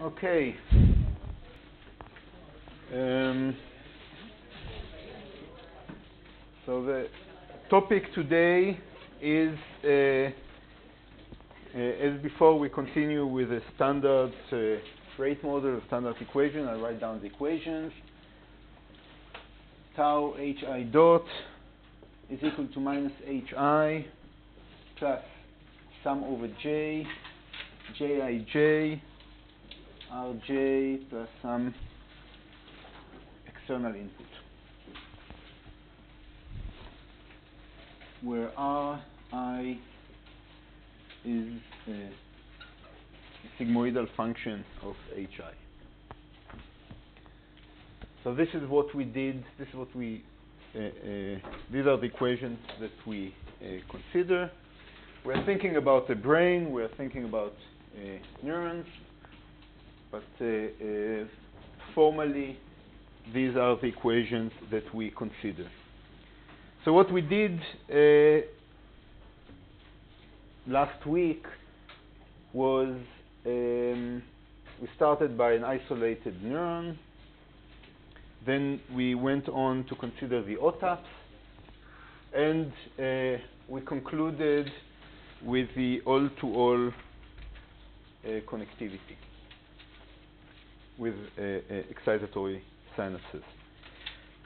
Okay. So the topic today is, as before, we continue with a standard rate model, standard equation. I write down the equations. Tau hi dot is equal to minus hi plus sum over j, jij, rj plus some external input, where ri is a sigmoidal function of hi. So this is what we did. This is what we. These are the equations that we consider. We're thinking about the brain. We're thinking about neurons. But formally, these are the equations that we consider. So what we did last week was we started by an isolated neuron. Then we went on to consider the OTAPs, and we concluded with the all-to-all connectivity with excitatory synapses.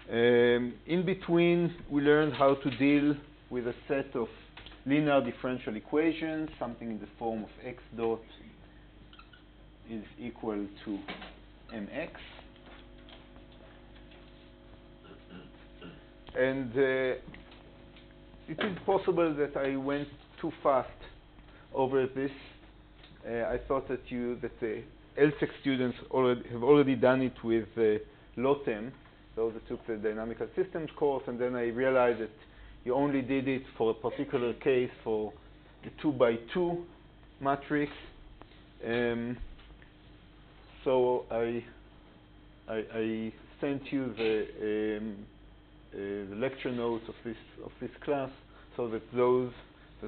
In between, we learned how to deal with a set of linear differential equations, something in the form of x dot is equal to mx. And it is possible that I went too fast over this. I thought that the LSEC students have already done it with LOTEM, those that took the dynamical systems course, and then I realized that you only did it for a particular case for the 2x2 matrix. So I sent you the lecture notes of this class, so that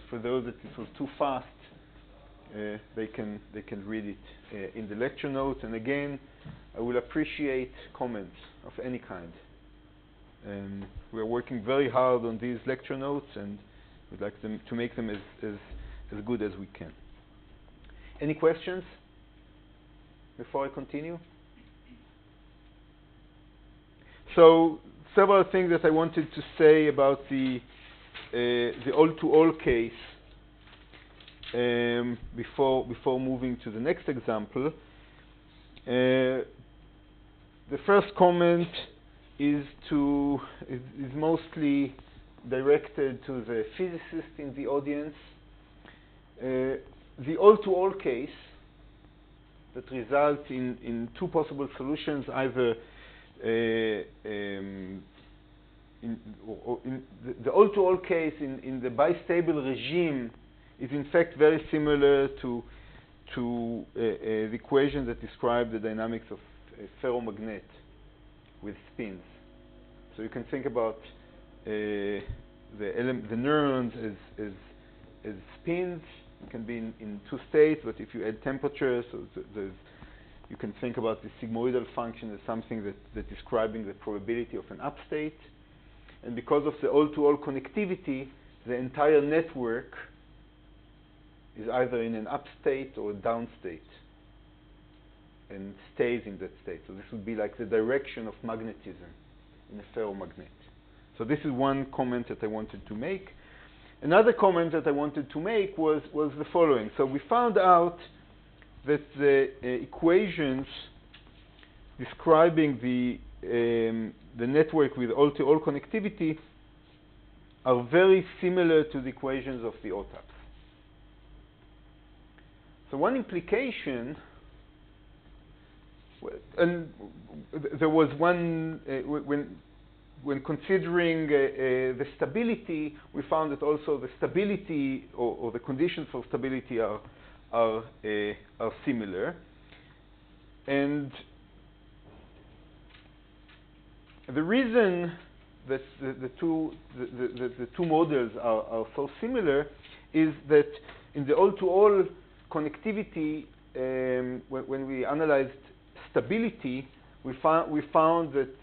for those that it was too fast, they can read it in the lecture notes. And again, I will appreciate comments of any kind. We are working very hard on these lecture notes, and we'd like them to make them as good as we can. Any questions before I continue? So several things that I wanted to say about the all-to-all case before moving to the next example. The first comment is mostly directed to the physicist in the audience. The all-to-all case that results in two possible solutions, either the all-to-all case in the bistable regime is in fact very similar to the equation that describe the dynamics of a ferromagnet with spins. So you can think about the neurons as spins. It can be in two states, but if you add temperature, so you can think about the sigmoidal function as something that describing the probability of an up state. And because of the all-to-all connectivity, the entire network is either in an up state or a down state and stays in that state. So this would be like the direction of magnetism in a ferromagnet. So this is one comment that I wanted to make. Another comment that I wanted to make was the following. So we found out that the equations describing the network with all-to-all connectivity are very similar to the equations of the OTAPs. So one implication, and there was one when considering the stability, we found that also the stability or the conditions for stability are similar, and the reason that the two models are so similar is that in the all-to-all connectivity, when we analyzed stability, we found that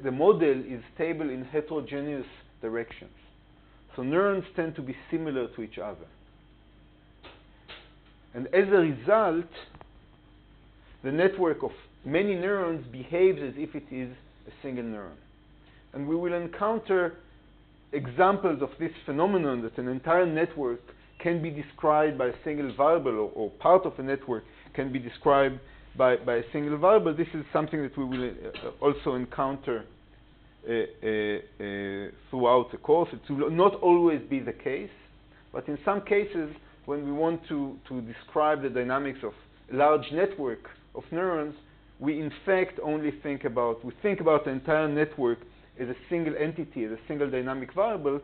the model is stable in heterogeneous directions. So neurons tend to be similar to each other. And as a result, the network of many neurons behaves as if it is a single neuron. And we will encounter examples of this phenomenon, that an entire network can be described by a single variable, or part of a network can be described by a single variable. This is something that we will also encounter throughout the course. It will not always be the case, but in some cases, when we want to describe the dynamics of a large network of neurons, we in fact only think about the entire network as a single entity, as a single dynamic variable.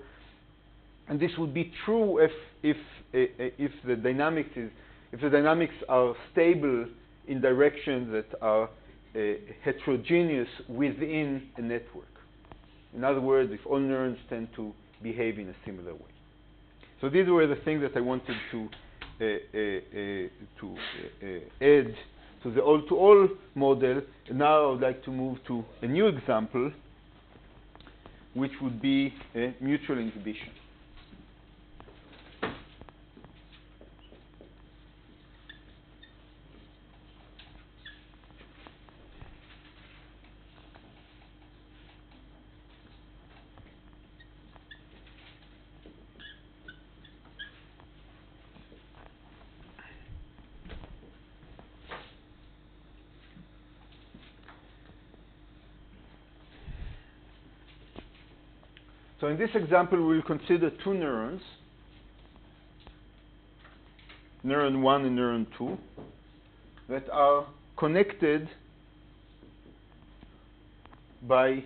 And this would be true if the dynamics are stable in directions that are heterogeneous within a network. In other words, if all neurons tend to behave in a similar way. So these were the things that I wanted to add to the all-to-all model. And now I would like to move to a new example, which would be mutual inhibition. So in this example, we will consider two neurons, neuron 1 and neuron 2, that are connected by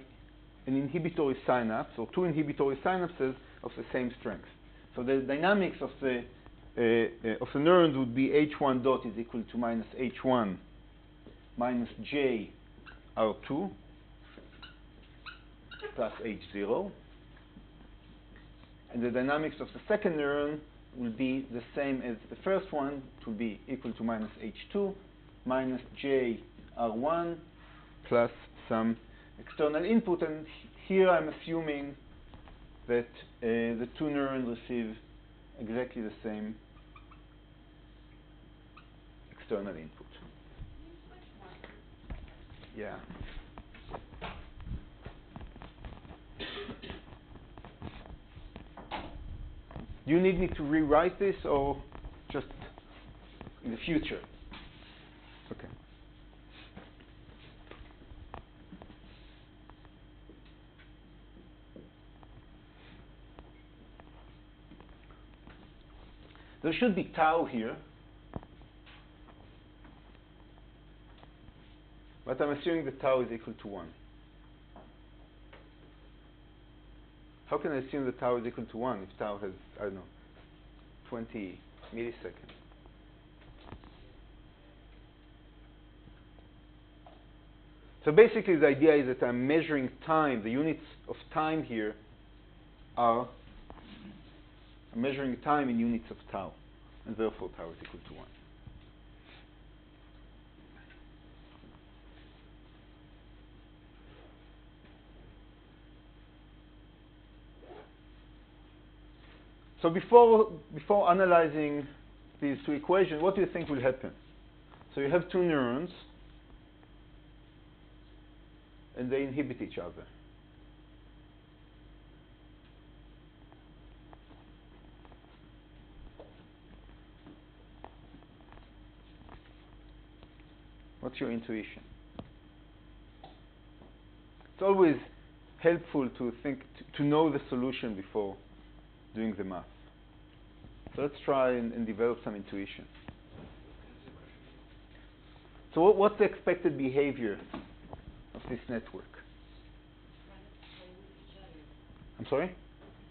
an inhibitory synapse, or two inhibitory synapses of the same strength. So the dynamics of the neurons would be h1 dot is equal to minus h1 minus j r2 plus h0. And the dynamics of the second neuron will be the same as the first one. It will be equal to minus h2 minus j r1 plus some external input. And here I'm assuming that the two neurons receive exactly the same external input. Yeah. Do you need me to rewrite this, or just in the future? Okay. There should be tau here, but I'm assuming that tau is equal to 1. How can I assume that tau is equal to 1 if tau has, I don't know, 20 milliseconds? So basically the idea is that I'm measuring time. The units of time here are, I'm measuring time in units of tau, and therefore tau is equal to 1. So before analyzing these two equations, what do you think will happen? So you have two neurons, and they inhibit each other. What's your intuition? It's always helpful to think, to know the solution before doing the math. So let's try and develop some intuition. So what's the expected behavior of this network? I'm sorry? The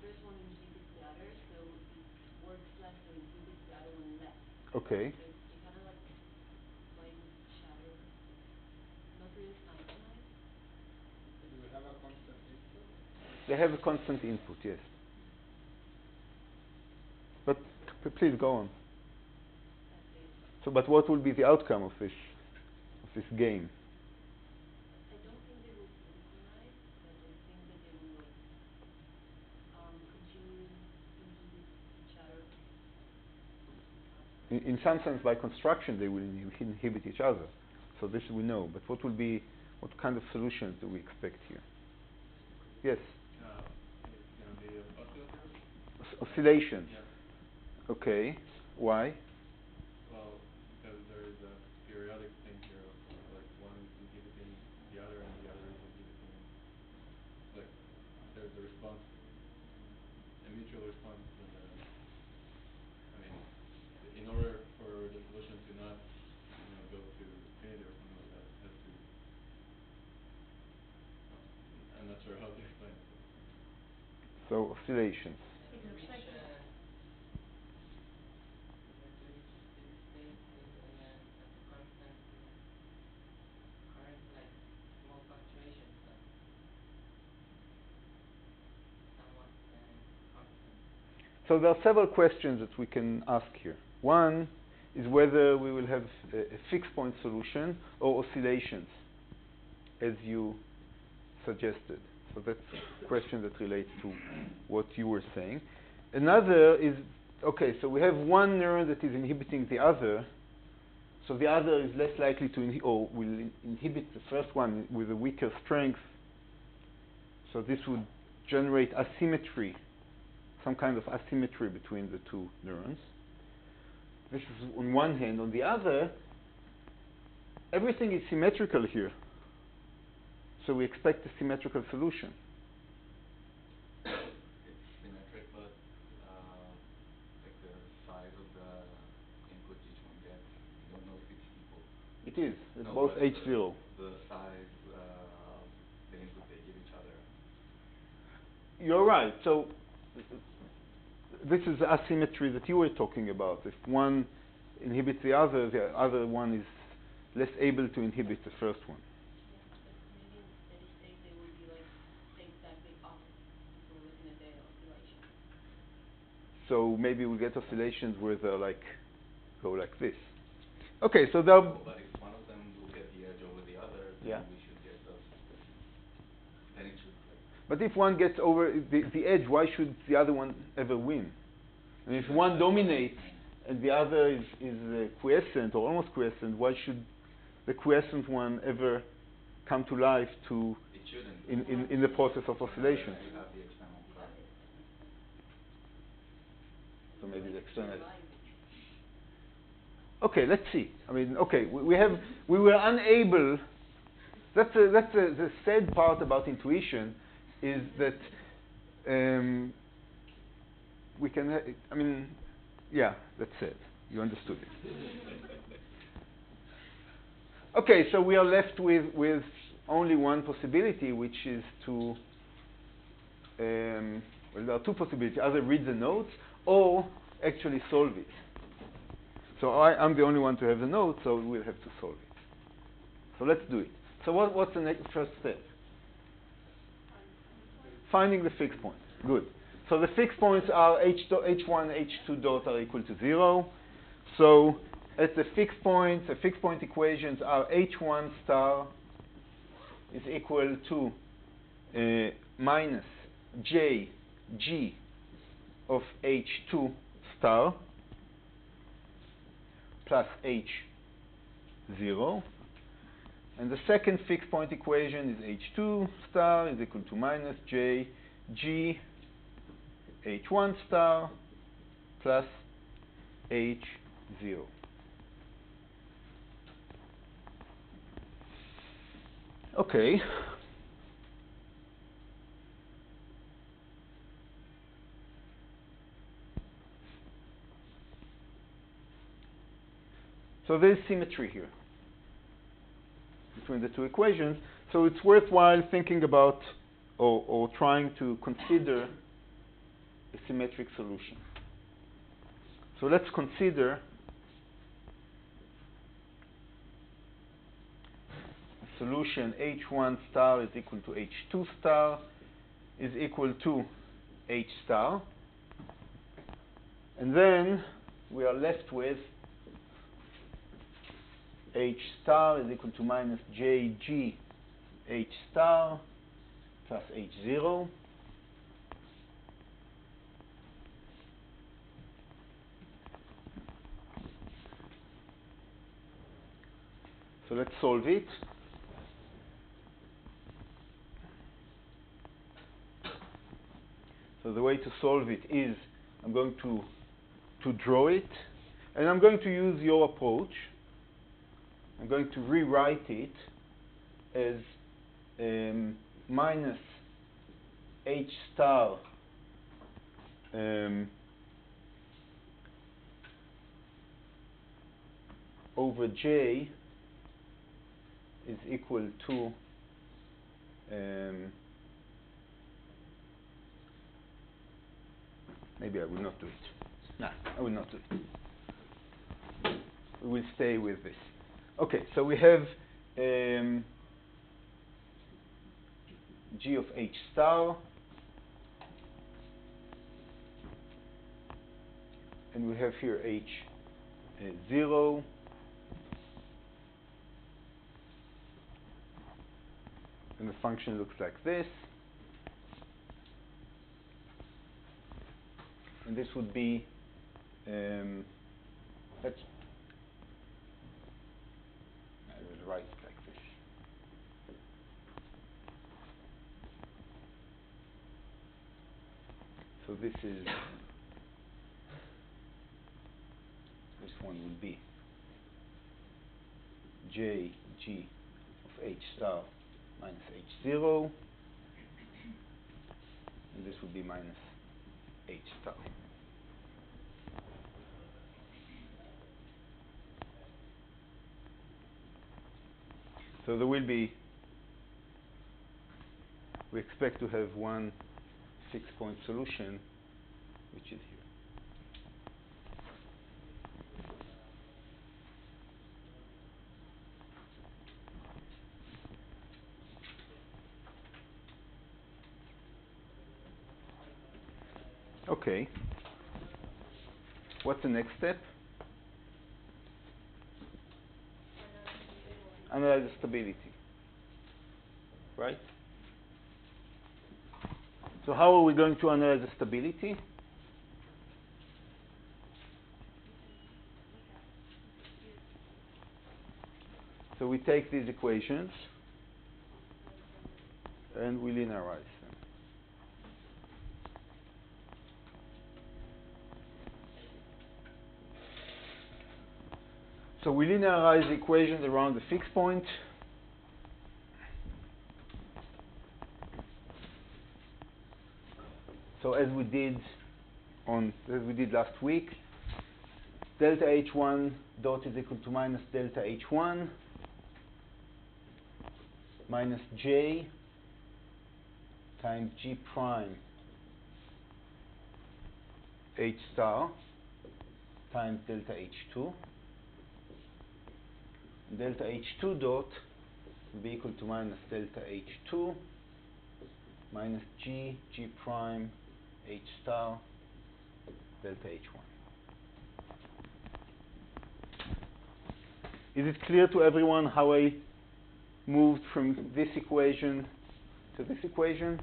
first one inhibits the other, so it works less, so it inhibits the other one less. Okay. So it's kind of like playing with shadow. Not really synchronized. Do we have a constant input? They have a constant input, yes. But please go on. So, but what will be the outcome of this game? I don't think they will synchronize, but I think that they will like continue inhibit each other. In some sense, by construction, they will inhibit each other. So this we know. But what kind of solutions do we expect here? Yes? The oscillators? Oscillations. Yeah. Okay. Why? Well, because there is a periodic thing here of like one is inhibiting the other and the other is inhibiting, like there's a response, a mutual response. And I mean, in order for the solution to not, go to infinity or something like that, it has to. I'm not sure how to explain it. So oscillations. It looks like So there are several questions that we can ask here. One is whether we will have a fixed point solution or oscillations, as you suggested. So that's a question that relates to what you were saying. Another is, okay, so we have one neuron that is inhibiting the other, so the other is less likely to or will inhibit the first one with a weaker strength. So this would generate asymmetry, some kind of asymmetry between the two neurons. This is on one hand. On the other, everything is symmetrical here. So we expect a symmetrical solution. It's symmetric, but like the size of the input each one gets, you don't know if it's equal. It is. It's No, both but H0. The size, the input they give each other. You're right. So this is the asymmetry that you were talking about. If one inhibits the other one is less able to inhibit the first one. maybe in steady state they will be like exactly opposite if we're looking at the oscillation. So maybe we get oscillations where they go like this. Okay, so there. But if one of them will get the edge over the other, then Yeah. we should get those. Then it should. But if one gets over the edge, why should the other one ever win? And if one dominates and the other is quiescent or almost quiescent, why should the quiescent one ever come to life to It shouldn't. in the process of oscillation? You have the external current. So maybe the external. Okay, let's see. I mean, okay, we were unable. That's the sad part about intuition, is that we can. I mean, yeah, that's it. You understood it. Okay, so we are left with only one possibility, which is to. Well, there are two possibilities: either read the notes or actually solve it. So I'm the only one to have the notes, so we'll have to solve it. So let's do it. So what's the first step? Finding the fixed point. Good. So the fixed points are H1, H2 dot are equal to 0. So at the fixed point equations are H1 star is equal to minus J G of H2 star plus H0. And the second fixed point equation is H2 star is equal to minus J G H1 star plus H0. Okay. So there's symmetry here between the two equations. So it's worthwhile thinking about or trying to consider a symmetric solution. So let's consider a solution H1 star is equal to H2 star is equal to H star. And then we are left with H star is equal to minus JG H star plus H0. So let's solve it. So the way to solve it is I'm going to draw it, and I'm going to use your approach. I'm going to rewrite it as minus H star over J is equal to maybe I will not do it. No, I will not do it. We will stay with this. Okay, so we have G of H star, and we have here H0, and the function looks like this. And this would be, I will write it like this. So this one will be JG of H star minus H0, and this would be minus H star. So there will be, we expect to have one 6-point solution, which is here. Okay. What's the next step? Analyze the stability. Right? So how are we going to analyze the stability? So we take these equations and we linearize them. So we linearize the equations around the fixed point. So as we did last week, delta H1 dot is equal to minus delta H1 minus J times G prime H star times delta H2. Delta H2 dot will be equal to minus delta H2 minus G prime H star delta H1. Is it clear to everyone how I moved from this equation to this equation?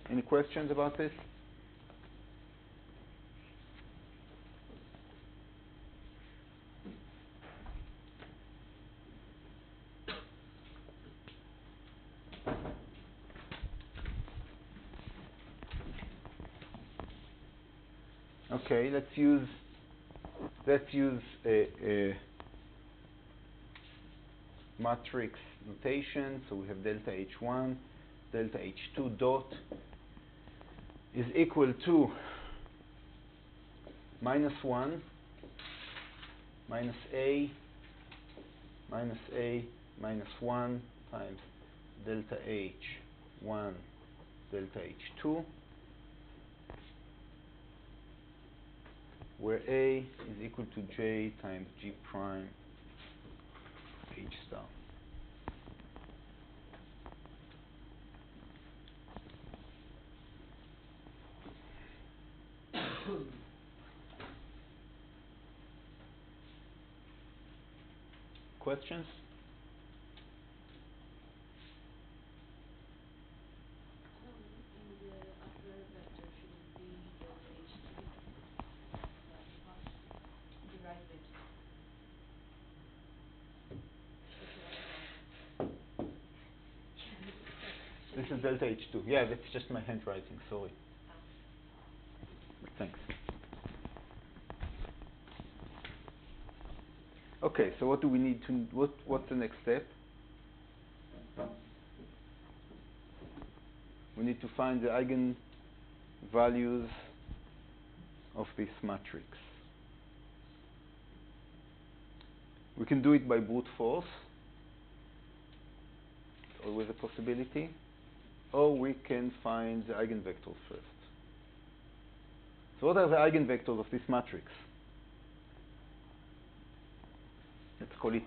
Any questions about this? Okay, let's use a matrix notation. So we have delta H1, delta H2 dot is equal to minus 1 minus A minus A minus 1 times delta H1 delta H2, where A is equal to J times G prime H star. questions? In the upper vector, should it be delta H2? That's the part. The right vector. This is delta H2. Yeah, that's just my handwriting, sorry. Thanks. Okay, so what do we need to, what's the next step? We need to find the eigenvalues of this matrix. We can do it by brute force. It's always a possibility. Or we can find the eigenvectors first. So what are the eigenvectors of this matrix? Let's call it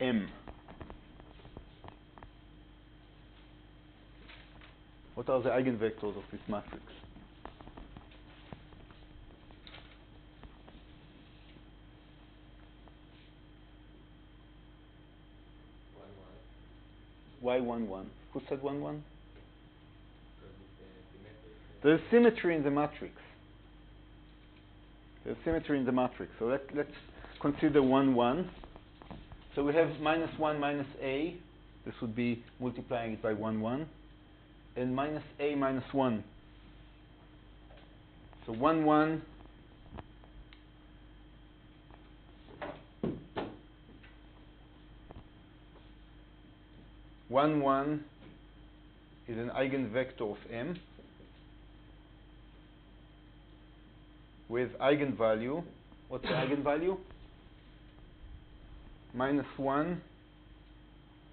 M. What are the eigenvectors of this matrix? Why 1, 1? Who said 1, 1? There's symmetry in the matrix. There's symmetry in the matrix. So let's consider 1, 1. So we have minus 1 minus a. This would be multiplying it by 1, 1. And minus a minus 1. So 1, 1. One, 1 is an eigenvector of M with eigenvalue. What's the eigenvalue? Minus 1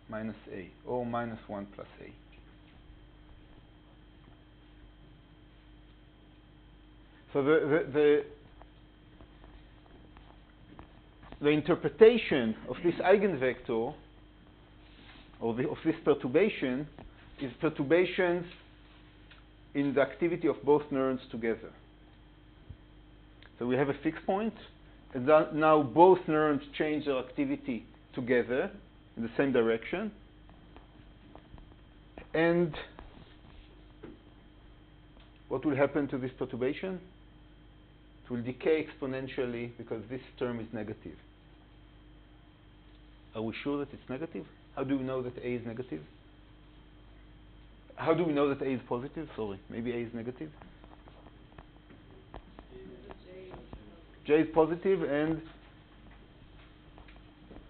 minus a, or minus 1 plus a. So the interpretation of this eigenvector, or of this perturbation, is perturbations in the activity of both neurons together. So we have a fixed point, and now both neurons change their activity together in the same direction. And what will happen to this perturbation? It will decay exponentially because this term is negative. Are we sure that it's negative? How do we know that A is negative? How do we know that A is positive? Sorry, maybe A is negative. J is positive, and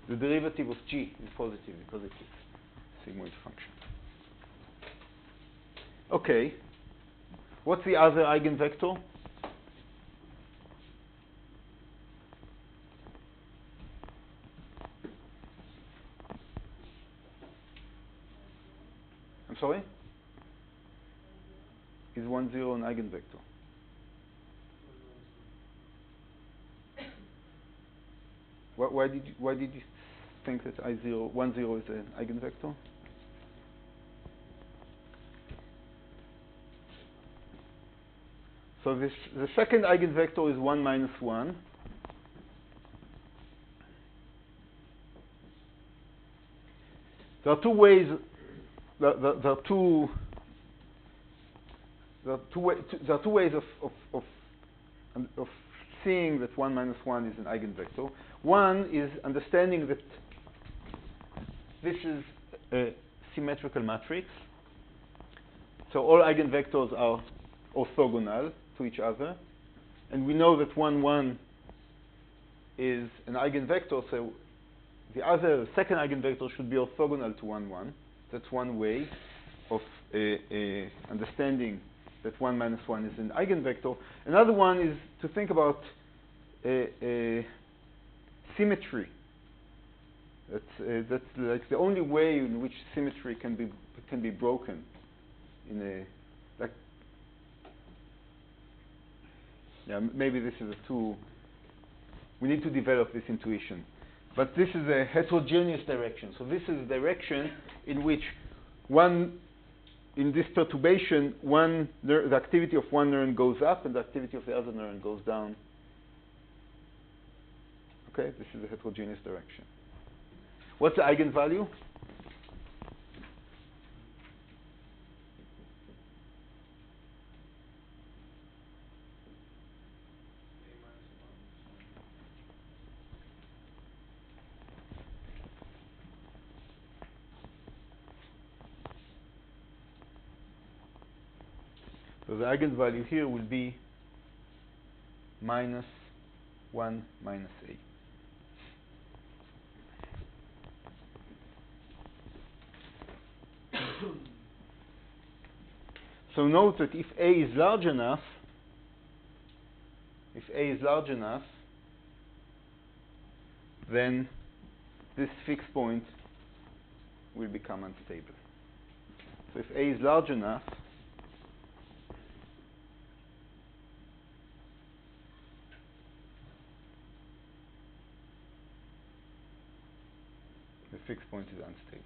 the derivative of G is positive because it's a sigmoid function. Okay. What's the other eigenvector? I'm sorry? Is 1, 0 an eigenvector? Why did you think that 1, 0 is an eigenvector? So the second eigenvector is 1 minus 1. There are two ways. There are two ways of seeing that 1 minus 1 is an eigenvector. One is understanding that this is a symmetrical matrix. So all eigenvectors are orthogonal to each other. And we know that 1, 1 is an eigenvector, so the second eigenvector should be orthogonal to 1, 1. That's one way of understanding that 1 minus 1 is an eigenvector. Another one is to think about symmetry. That's like the only way in which symmetry can be broken in a like. Yeah, maybe this is we need to develop this intuition. But this is a heterogeneous direction. So this is a direction in which in this perturbation, the activity of one neuron goes up and the activity of the other neuron goes down. Okay, this is a heterogeneous direction. What's the eigenvalue? So the eigenvalue here will be minus 1 minus A. So note that if A is large enough, then this fixed point will become unstable. So if A is large enough, the fixed point is unstable.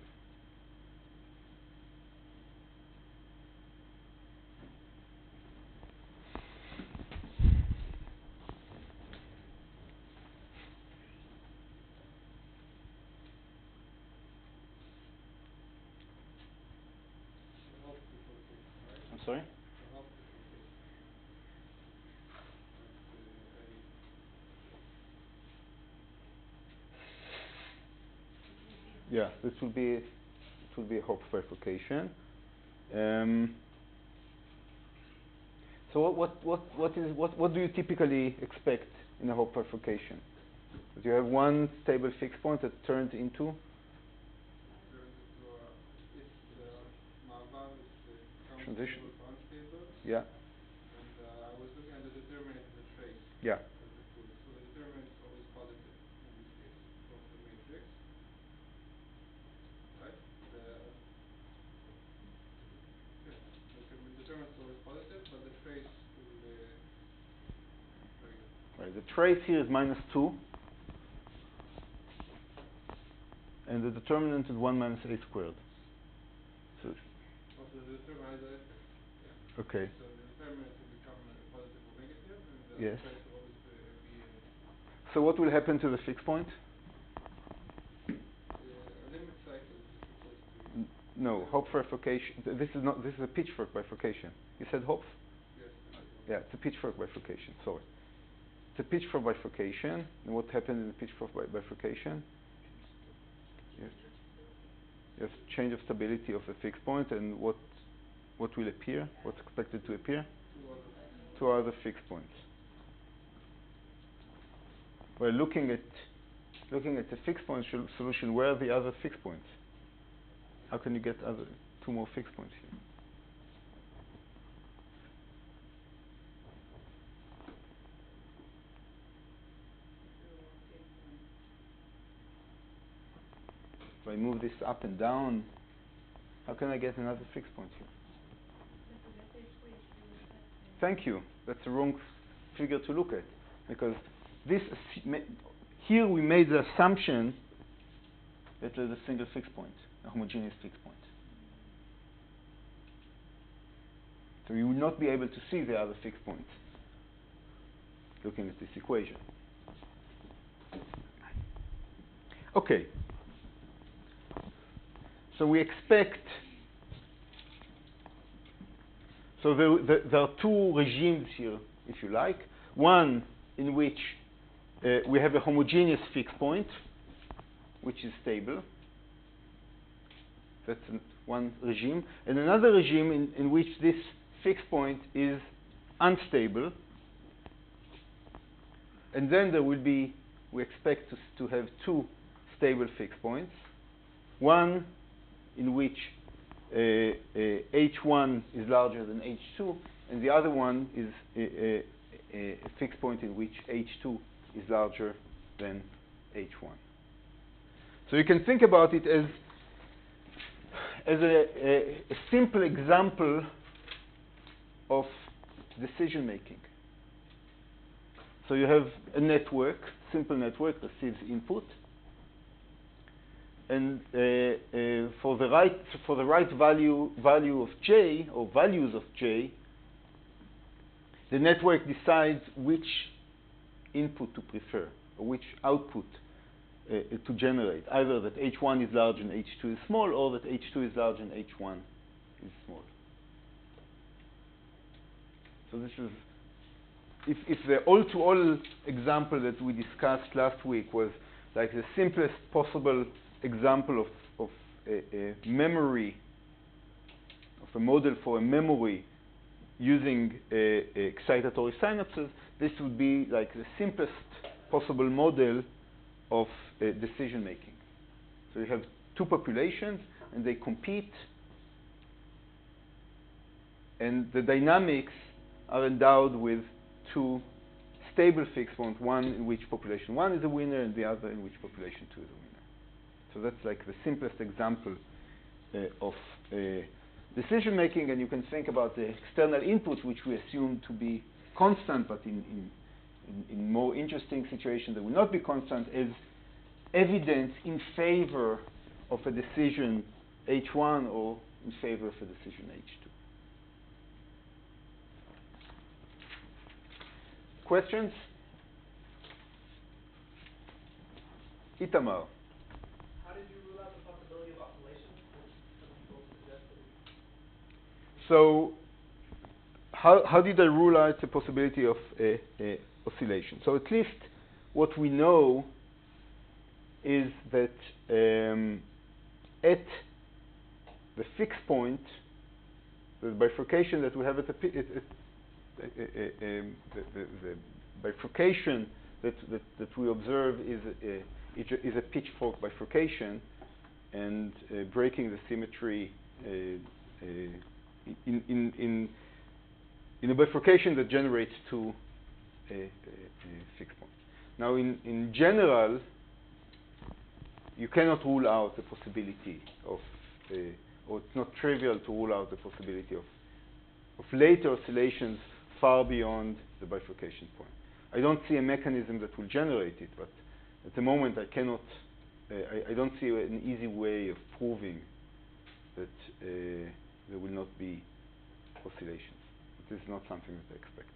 I'm sorry? Yeah, this will be a Hopf bifurcation. So what do you typically expect in a Hopf bifurcation? That you have one stable fixed point that turns into transition. Yeah. And I was looking at the determinant of the trace. Yeah. So the determinant is always positive in this case of the matrix. Right? The determinant is always positive, but the trace will Right. The trace here is minus 2. And the determinant is 1 minus A squared. So also the determinant is effect. Yeah. Okay. So the determinant will become positive or negative, and the Yes. trace will always be So what will happen to the fixed point? a limit cycle is supposed to. No, Hopf bifurcation. This is a Pitchfork bifurcation. You said Hopf? Yes. Yeah, it's a Pitchfork bifurcation. Sorry. It's a Pitchfork bifurcation. And what happened in the Pitchfork bifurcation? Yes, change of stability of the fixed point, and what will appear? What's expected to appear? Two other fixed points. Well, looking at the fixed point solution, where are the other fixed points? How can you get two more fixed points here? If I move this up and down, how can I get another fixed point here? Thank you. That's the wrong figure to look at, because here we made the assumption that there's a single fixed point, a homogeneous fixed point. So you will not be able to see the other fixed points looking at this equation. Okay. So we expect, so there are two regimes here, if you like. One in which we have a homogeneous fixed point, which is stable. That's one regime. And another regime in which this fixed point is unstable. And then there will be, we expect to have two stable fixed points. One in which H1 is larger than H2, and the other one is a fixed point in which H2 is larger than H1. So you can think about it as a simple example of decision making. So you have a network, simple network, receives input, and for the right value of j, or values of j, the network decides which input to prefer, or which output to generate, either that H1 is large and H2 is small, or that H2 is large and H1 is small. So this is, if the all-to-all example that we discussed last week was like the simplest possible example of a memory, of a model for a memory using excitatory synapses, this would be like the simplest possible model of decision making. So you have two populations and they compete, and the dynamics are endowed with two stable fixed points, one in which population 1 is a winner and the other in which population 2 is a winner. So that's like the simplest example of decision making, and you can think about the external input, which we assume to be constant, but in more interesting situations that will not be constant, as evidence in favor of a decision H1 or in favor of a decision H2. Questions? Itamar. How did you rule out the possibility of oscillation? Some people suggested. So, how did I rule out the possibility of oscillation? So at least what we know is that at the fixed point, the bifurcation that we have at the bifurcation that we observe is a pitchfork bifurcation, and breaking the symmetry in a bifurcation that generates two fixed points. Now, in general, you cannot rule out the possibility of, or it's not trivial to rule out the possibility of later oscillations far beyond the bifurcation point. I don't see a mechanism that will generate it, but at the moment I cannot, I don't see an easy way of proving that there will not be oscillations. This is not something that I expect.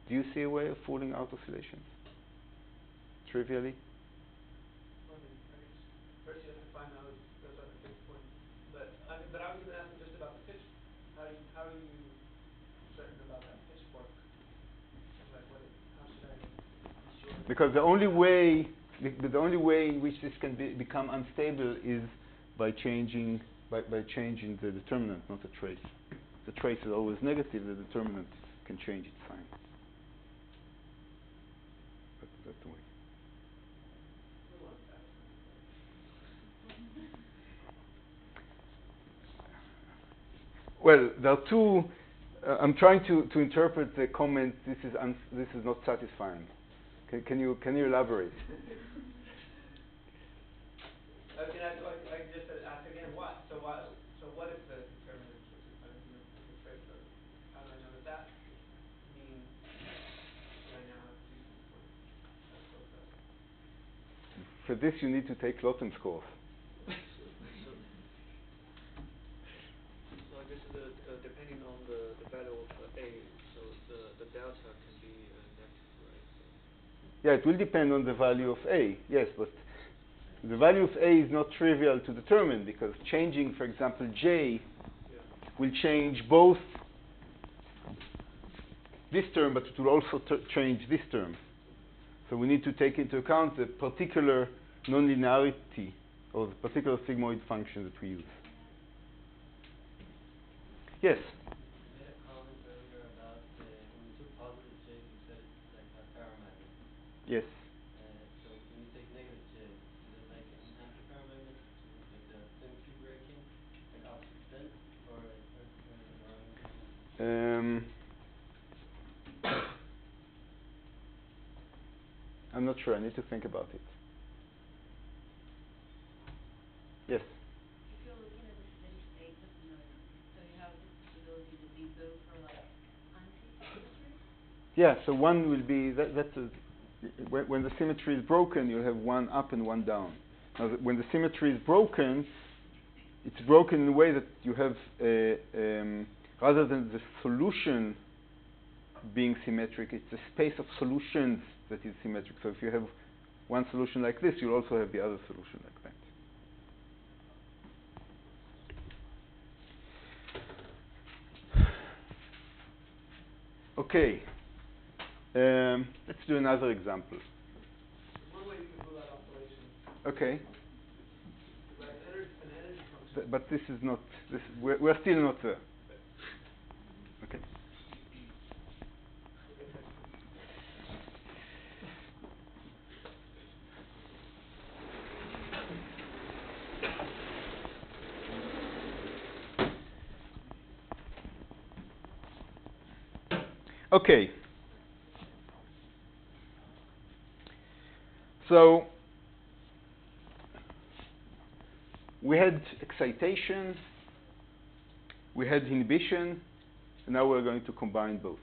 Do you see a way of ruling out oscillations? Trivially? Well, I guess first you have to find out those are the fixed points. But I was going to ask you just about the pitch. How are you certain about that pitchfork? Like how should I be sure? Because the only way in which this can become unstable is by changing the determinant, not the trace. The trace is always negative. The determinant can change its sign. That's the way. Well, there are two. I'm trying to interpret the comment. This is not satisfying. Can you elaborate? I can just ask again. What? So what is the determinant? The trace of? How do I know that means that I now have two fixed points? That's so tough. For this, you need to take Lawton's course. So I guess depending on the value of A, so the delta can be negative, right? Yeah, it will depend on the value of A, yes, but the value of A is not trivial to determine, because changing, for example, J will change both this term, but it will also change this term. So we need to take into account the particular nonlinearity or the particular sigmoid function that we use. Yes? You made a comment earlier about when you took positive J, you said it's like a paramagnet. Yes. So when you take negative J, is it like an anti-paramagnet, like the symmetry breaking, like opposite spin, or I'm not sure. I need to think about it. Yes? If you're looking at the steady state of the node, so you have this possibility that you go for like anti-symmetry? Yeah, so one will be, when the symmetry is broken, you have one up and one down. Now, when the symmetry is broken, it's broken in a way that you have, rather than the solution being symmetric, it's the space of solutions that is symmetric. So if you have one solution like this, you'll also have the other solution like that. Okay, let's do another example. One way you can rule out oscillations. Okay, Right, an energy function. but this is not. We're still not there. Okay. Okay. So we had excitation, we had inhibition, and now we're going to combine both.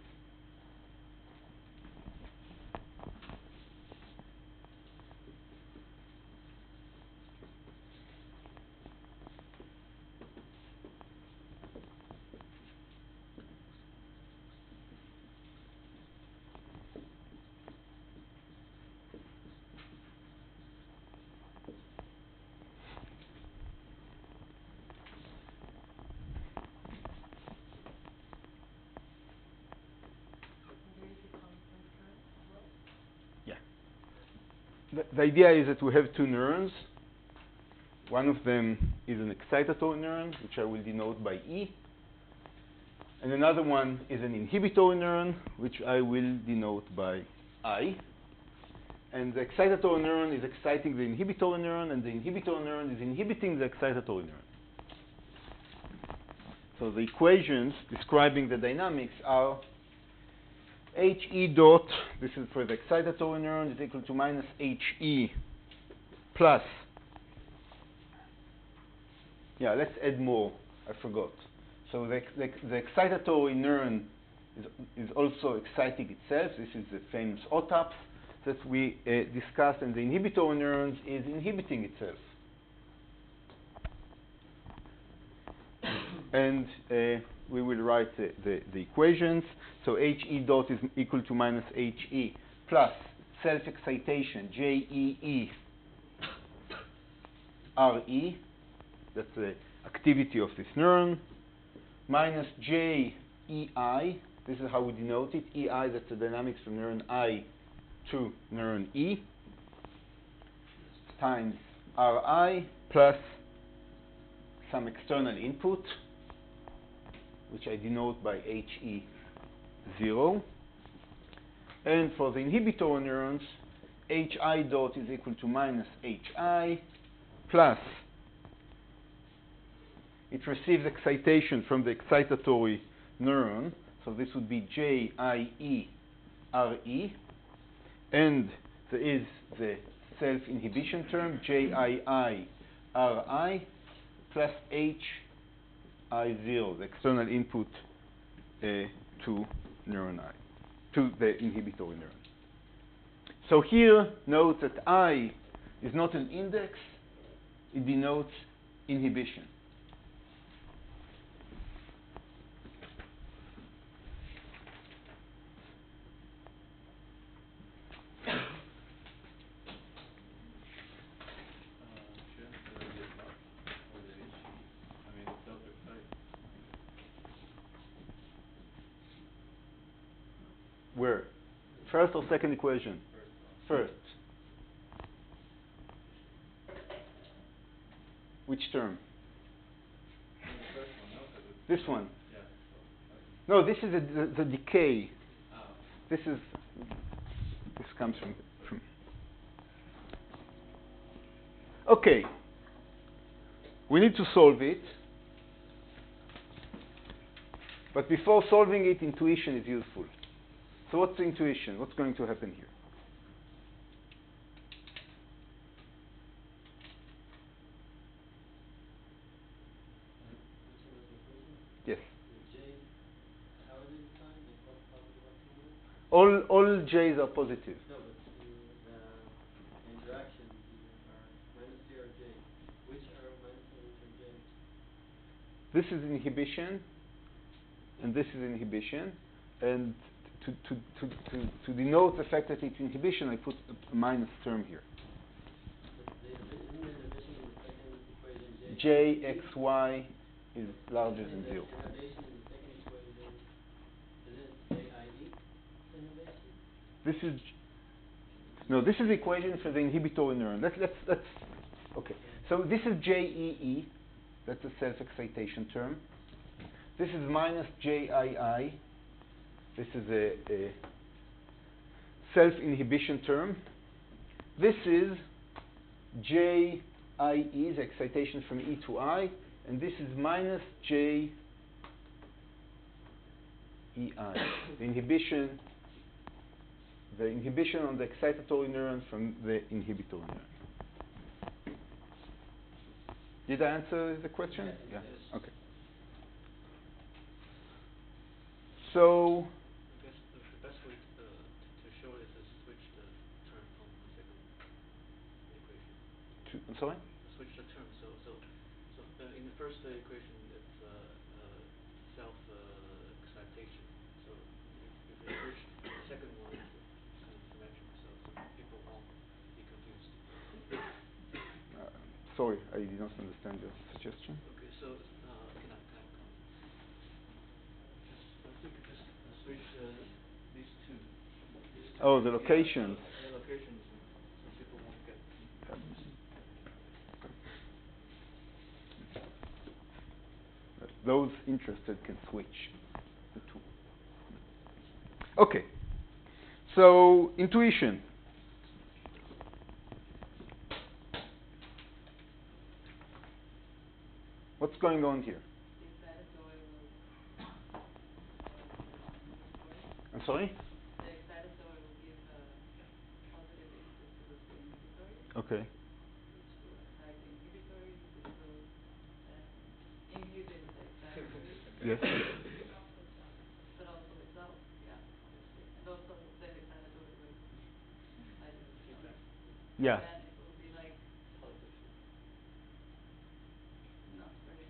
There is a constant current as well. Yeah. The idea is that we have two neurons. One of them is an excitatory neuron, which I will denote by E. And another one is an inhibitory neuron, which I will denote by I. And the excitatory neuron is exciting the inhibitory neuron, and the inhibitory neuron is inhibiting the excitatory neuron. So the equations describing the dynamics are HE dot, this is for the excitatory neuron, is equal to minus HE plus, yeah, let's add more, I forgot. So the excitatory neuron is also exciting itself. This is the famous OTAP that we discussed, and the inhibitory neurons is inhibiting itself. And we will write the equations. So HE dot is equal to minus HE plus self-excitation, JEE RE, that's the activity of this neuron, minus JEI, this is how we denote it, EI, that's the dynamics from neuron I to neuron E, times RI plus some external input, which I denote by HE0. And for the inhibitory neurons, HI dot is equal to minus HI plus, it receives excitation from the excitatory neuron, so this would be JIE RE, and there is the self-inhibition term, JII RI plus HI0, the external input to neuron I, to the inhibitory neuron. So here, note that I is not an index, it denotes inhibition. Shouldn't there be a plus for the HE? I mean, it's self-excite. Where? First or second equation? First one. First. Which term? The first one, no? 'Cause it's This one. yeah, self-excite. No, this is the decay. Ah, This comes from. Okay. We need to solve it. But before solving it, intuition is useful. So what's the intuition? What's going to happen here? Yes. How is it defined? Like what positive, what negative? All J's are positive. No, but the interactions are minus J or J. Which are minus and which are J? This is inhibition, and this is inhibition. And to denote the fact that it's inhibition, I put a minus term here. Jxy is larger than 0. Innovation in the second equation, is it JIE innovation? This is no. This is the equation for the inhibitory neuron. Let's. Okay. So this is JEE. That's a self-excitation term. This is minus JII. This is a self-inhibition term. This is JIE, the excitation from E to I, and this is minus JEI, the inhibition on the excitatory neuron from the inhibitory neuron. Did I answer the question? Yes. Yeah. Okay. So I guess the best way to show it is to switch the term from the second equation. I'm sorry? Switch the term. So in the first equation, it's self excitation. So if you switch the second one, it's kind of symmetric. So people won't be confused. Sorry, I did not understand your suggestion. Okay, so can I comment? If we could just switch these two. Oh, the locations. The locations, so people won't get confused. Those interested can switch the two. Okay. So, intuition. What's going on here? The excitatory will I'm sorry? the excitatory will give a positive input to the inhibitory, Okay. which will excite the inhibitory, which will inhibit the excitatory. Yes. But also itself, yeah, obviously. And also the excitatory will excite itself. Yeah. Then it will be like not very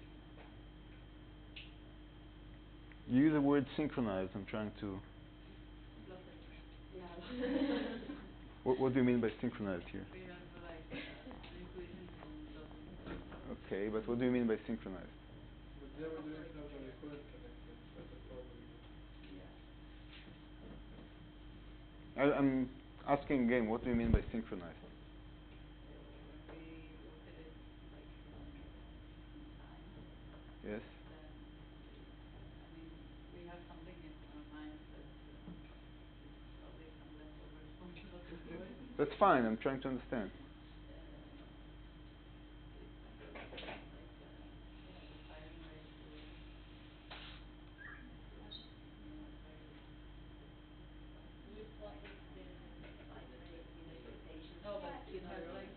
You use the word synchronized. I'm trying to. yeah. What do you mean by synchronized here? We have like the intuition doesn't. Okay, but what do you mean by synchronized? But there we didn't have the recurrent connected. That's the problem. Yeah. I'm asking again, what do you mean by synchronized? When we look at it like in time, Yes. then I mean we have something in our minds that is probably some leftovers from childhood stories. That's fine. I'm trying to understand. It's like deciding ways to With what is the expectation? no, but it has like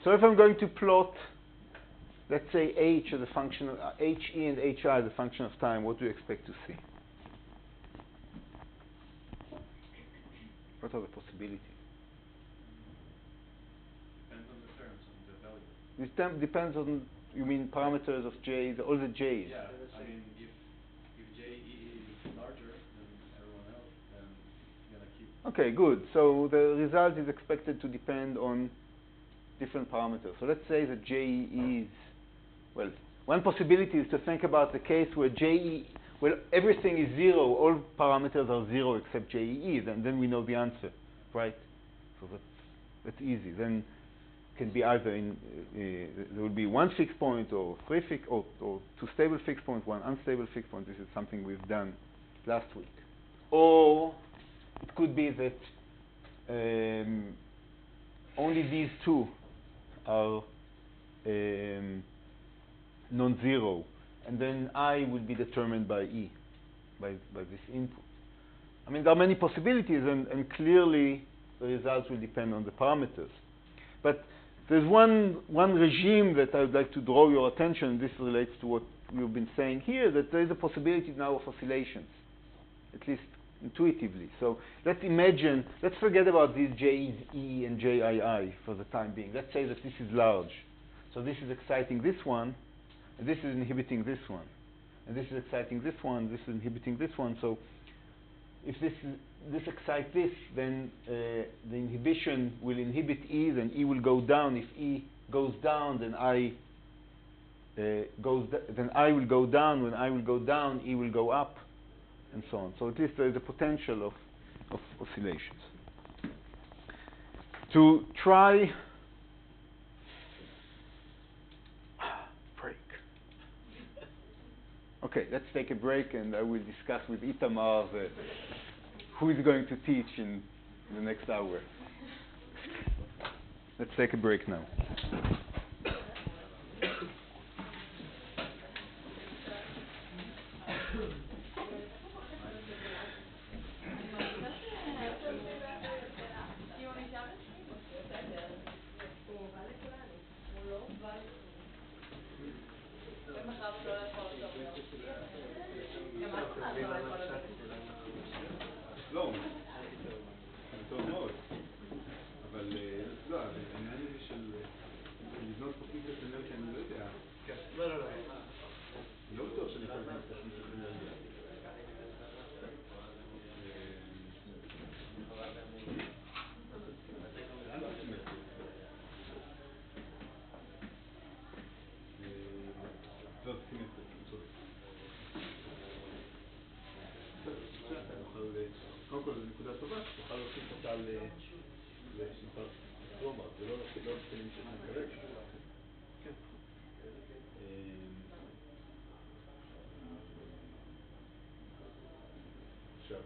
So if I'm going to plot, let's say h as a function of he and hi as a function of time, what do you expect to see? What are the possibilities? Depends on the terms, on the value. This depends on, you mean parameters of j, all the j's? Yeah, I mean, if JE is larger than everyone else, then you're gonna keep. Okay, good. So the result is expected to depend on different parameters. So let's say that JE is, well, one possibility is to think about the case where JE, well, everything is 0, all parameters are 0 except JE, then we know the answer, right? So that's easy. Then it can be either in, there will be one fixed point or three fixed, or two stable fixed points, one unstable fixed point. This is something we've done last week. Or it could be that only these two are non-zero, and then I will be determined by E, by this input. I mean, there are many possibilities, and clearly the results will depend on the parameters. But there's one regime that I would like to draw your attention. This relates to what we've been saying here, that there is a possibility now of oscillations, at least intuitively. So let's imagine, let's forget about these JE and JII for the time being. Let's say that this is large. So this is exciting this one, and this is inhibiting this one. And this is exciting this one, this is inhibiting this one. So if this excites this, then the inhibition will inhibit E, then E will go down. If E goes down, then I will go down. When I will go down, E will go up, and so on. So at least there is a potential of oscillations. To try break. Okay, let's take a break, and I will discuss with Itamar who is going to teach in the next hour. Let's take a break now. לא, טוב מאוד, אבל לא, העניין הזה של לבנות פוטנציאל אנרגיה, אני לא יודע. לא. אני לא בטוח שאני יכול לבנות פוטנציאל אנרגיה. לאן לא סימטרי? לא, סימטרי, צודק. קודם כל, זו נקודה טובה, שתוכל להוסיף אותה לשנתר פלומר, זה לא ספלים שיש כרגע. כן. עכשיו,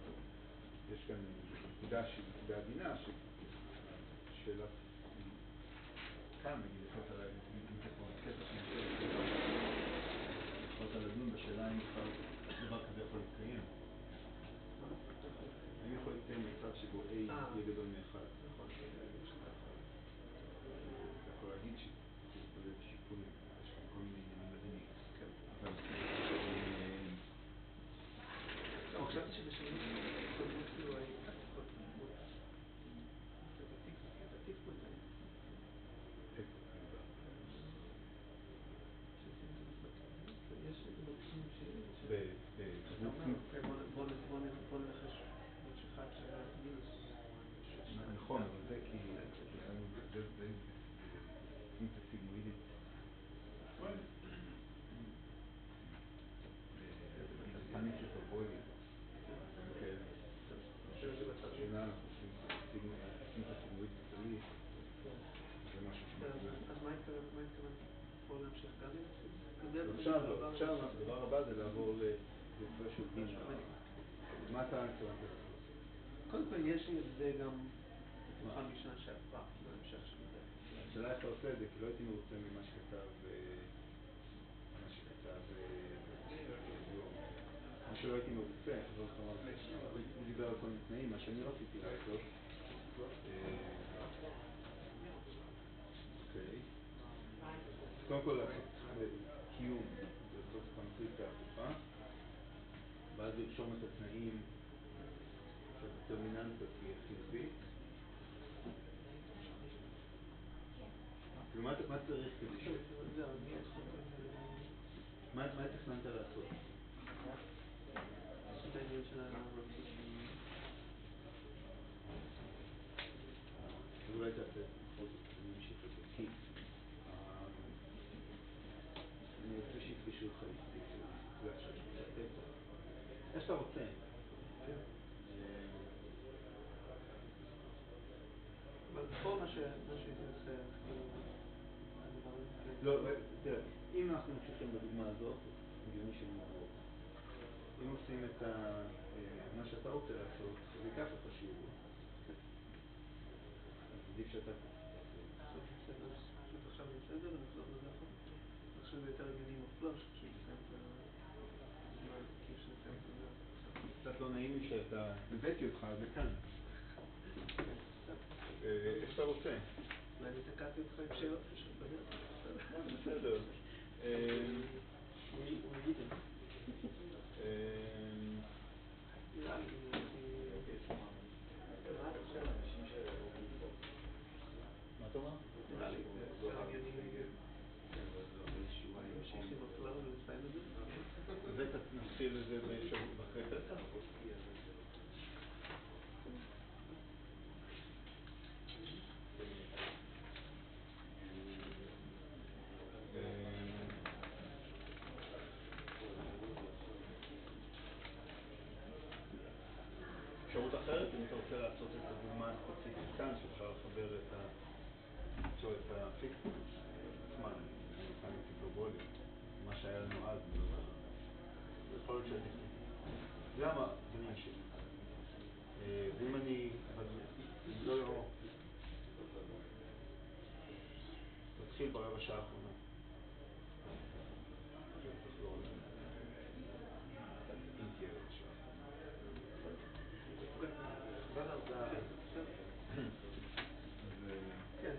יש כאן נקודה שהיא נקודה עדינה, שאלה כאן, נגיד, קטע יכולת לדון בשאלה אם דבר כזה יכול להתקיים. האם יכול להתקיים מצב שבו A יהיה גדול מאחד? נכון. אתה יכול להגיד שתתמודד שיפולים, יש כאן כל מיני עניינים מדהימים. אבל... לא, חשבתי שבשנים קודמות כאילו הייתה קצת התקפות האלה. יש בודקים בוא נלחש אחד שווה מינוס. נכון, אבל זה כי זה פונקציה סיגמואידית. פאניק שטובוידית. שאלה, אנחנו עושים פונקציה סיגמואידית כללית. זה משהו שמתקבל. אז מה התכוונת? בואו להמשיך גם עכשיו, הדבר הבא זה לעבור לפרש של בין. מה אתה התכוונת? קודם כל יש לי את זה גם בתוכה משנה שעברה, בהמשך של זה. השאלה איך אתה עושה את זה, כי לא הייתי מרוצה ממה שכתב מה שלא הייתי מרוצה, אבל הוא דיבר על כל מיני תנאים, מה שאני רציתי לעשות. אוקיי. קודם כל לעשות קיום, לעשות קונפליקטה הפוכה, ואז לרשום את התנאים שהדטרמיננטה תהיה חיובית. כאילו מה צריך כדי ש... מה תכננת לעשות? אולי תעשה בכל זאת, אני אמשיך את זה, כי אני רוצה שיפגשו אותך לפני מפגש, איך שאתה רוצה. אבל פה מה שהייתי עושה, לא, תראה, אם אנחנו ממשיכים בדוגמה הזאת, הגיוני שנעבור. אם עושים את מה שאתה רוצה לעשות, זה ייקח לך שיעור. עדיף שאתה תעשה. בסדר, פשוט עכשיו בסדר, ונחזור לזה אחר. אני חושב שזה יותר הגיוני עם הפלוש, פשוט נסיים את הזמן, כי יש נסיים את זה. קצת לא נעים לי שאתה הבאתי אותך, זה כאן. איך שאתה רוצה? אולי אני תקעתי אותך עם שאלות פשוט בדרך. בסדר. נראה לי, מה אתה אומר? נראה לי, זה יותר הגיוני שיחי בפלאו ולסיים את זה. נתחיל את זה אחרי פסח? אפשרות אחרת, אם אתה רוצה לעשות את הדוגמה הספציפית כאן, שאפשר לחבר ליצור את הפיקסים עצמן, מבחינת היפרבולית, מה שהיה לנו אז, זה יכול להיות שעדיף. זה העניין שלי. ואם אני, אבל לא תתחיל ברבע שעה האחרונה. אם תהיה רבע שעה. כן,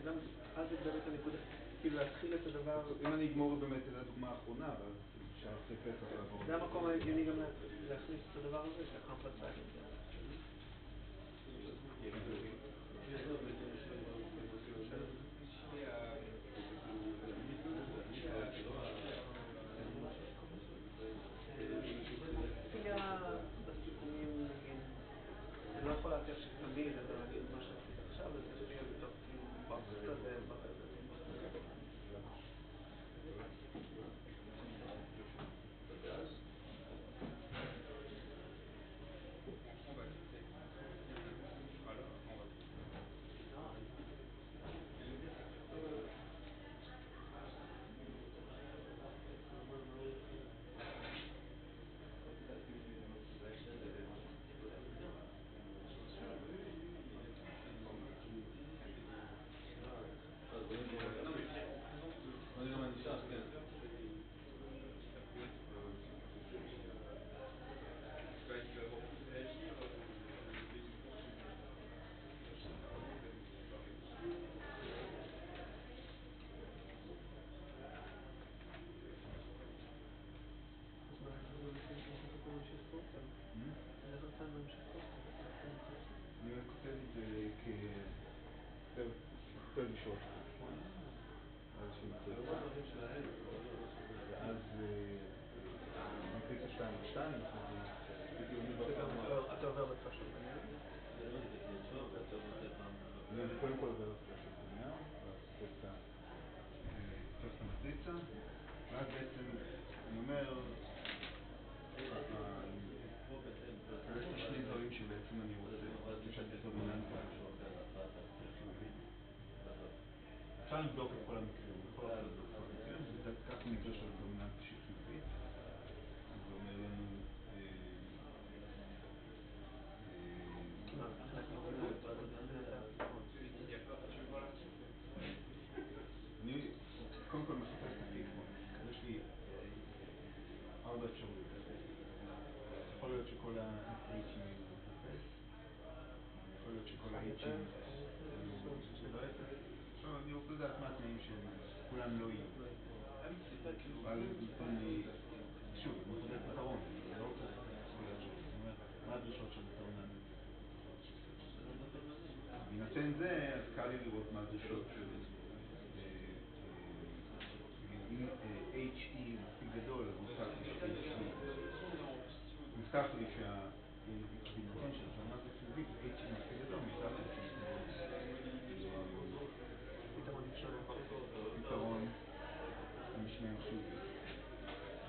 אז זה באמת הנקודה, כאילו להתחיל את הדבר... אם אני אגמור באמת את הדוגמה האחרונה, ואז אפשר אחרי פסח לעבור... זה המקום ההגיוני גם להכניס את הדבר הזה, שהקומפלקס סיילנס. בסיכומים, נגיד, אני לא יכול להציע שתמיד, אבל אני מה שעשית עכשיו, זה שיהיה בתוך בוקס כזה, אני כותב את זה כפר בשעות, אז שמתחילה, ואז נקליט 2-2, אתה עובר לצפה של בניין? אני קודם כל עובר לצפה של בניין, ואז תופס את המטריצה, ואז בעצם אני אומר, יש לי שני דברים שבעצם אני רוצה לשתף דומיננטה אפשר לבדוק את כל המקרים, בכל אופן לבדוק את כל המקרים, זה כך מקרה של דומיננטה שהיא חיובית, זה אומר לנו אני קודם כל מחפש את הפיטפורק, יש לי 4 אפשרויות. יכול להיות שכל ה-H'ים יהיו 0, יכול להיות שכל ה-H'ים לא 0. עכשיו אני רוצה לדעת מה התנאים שכולם לא יהיו. אבל נתן לי, שוב, אני מחפש פתרון, אני לא רוצה זכויות שלי. זאת אומרת, מה הדרישות של פתרון האנליטי? בהינתן זה, אז קל לי לראות מה הדרישות של אם HE הוא מספיק גדול, אז מובטח לי שהבינתן של התאונה זה חיובית, HE מספיק גדול, מובטח לי פתרון המשניים חיובי.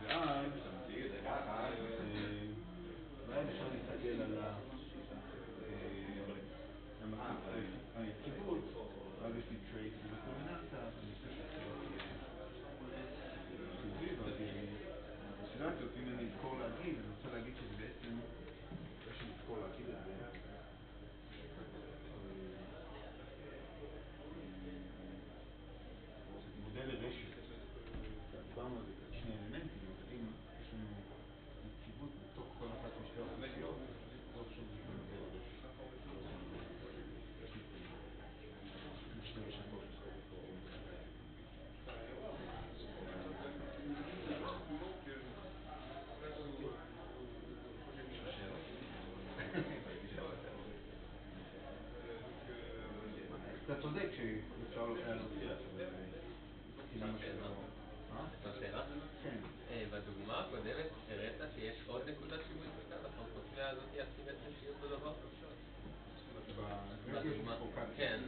ואז אפשר להסתכל על היציבות, ואז יש לי טרייס ודומיננטה, אני חושב חיובי, ואז יהיה לי סיטואציות. אם אני אזכור להגיד, אני רוצה להגיד שזה בעצם, יש לי אזכור להגיד את זה, מודל לרשת, דיברנו על זה שני אלמנטים, אבל אם יש לנו יציבות בתוך כל אחת משתי האוכלוסיות, לא חשוב שזה מודל לרשת. שתי רשתות. אתה צודק שאפשר להוציא עכשיו אפשר שאלה? כן. בדוגמה הקודמת הראית שיש עוד נקודה שיווי בקו, הפונקציה הזאת היא הסימטרית שהיא אותו דבר? בדוגמה, כן,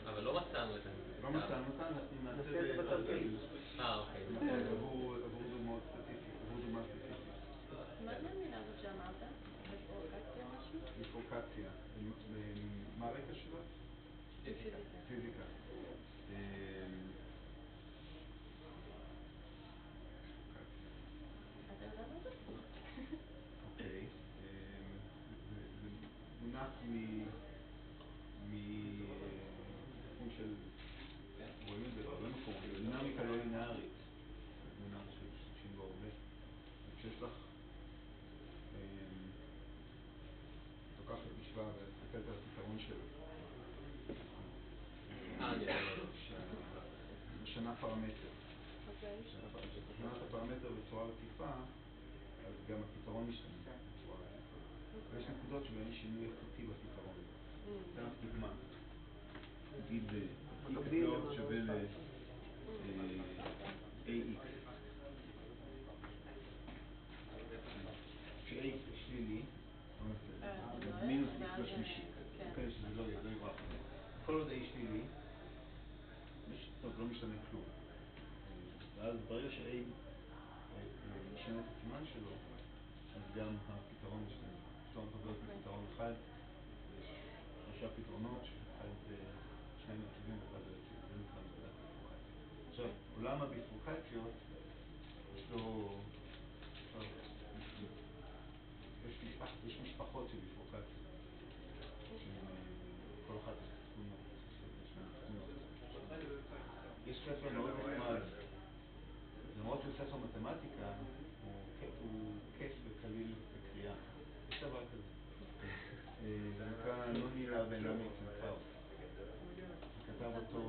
אבל לא מצאנו את זה. לא מצאנו אותה, נעשה את זה בתרגיל. אוקיי. עבור דוגמאות ספציפיות, מה זה המילה הזאת שאמרת? ביפורקציה משהו? ביפורקציה ביפורקציה. מה הרקע שלך? פיזיקה. פיזיקה. אתה יודע מה זה? אוקיי. זה מונח מתחום של, רואים את זה בהרבה מקומות, דינמיקה לא לינארית. זה מונח שמשתמשים בו הרבה. כשיש לך, לוקחת משוואה ומסתכלת על הפתרון שלו. משנה פרמטר. כשמשנה את הפרמטר בצורה רציפה, אז גם הפתרון משתנה בצורה רציפה. ויש נקודות שבהן יש שינוי איכותי בפתרון. זה דוגמה. נגיד x לא שווה ל-ax. כש-ax שלילי, מינוס x בשלישי. כאלה שזה לא יברח. כל עוד a שלילי, טוב, לא משתנה כלום. ואז ברגע ש-a משנה את הסימן שלו, אז גם הפתרון משתנה. פתרון חוזר לפתרון אחד, יש 3 פתרונות, שאחד זה 2 מרכיבים ואחד זה נקרא נקודת ביפורקציה. עכשיו, עולם הביפורקציות, יש משפחות של ביפורקציה. כל אחת יש תכונות, יש ספר מאוד נחמד, למרות שהוא ספר מתמטיקה, הוא כיף וקליל בקריאה. יש דבר כזה. זה נקרא Non-Linear Dynamics and Chaos. כתב אותו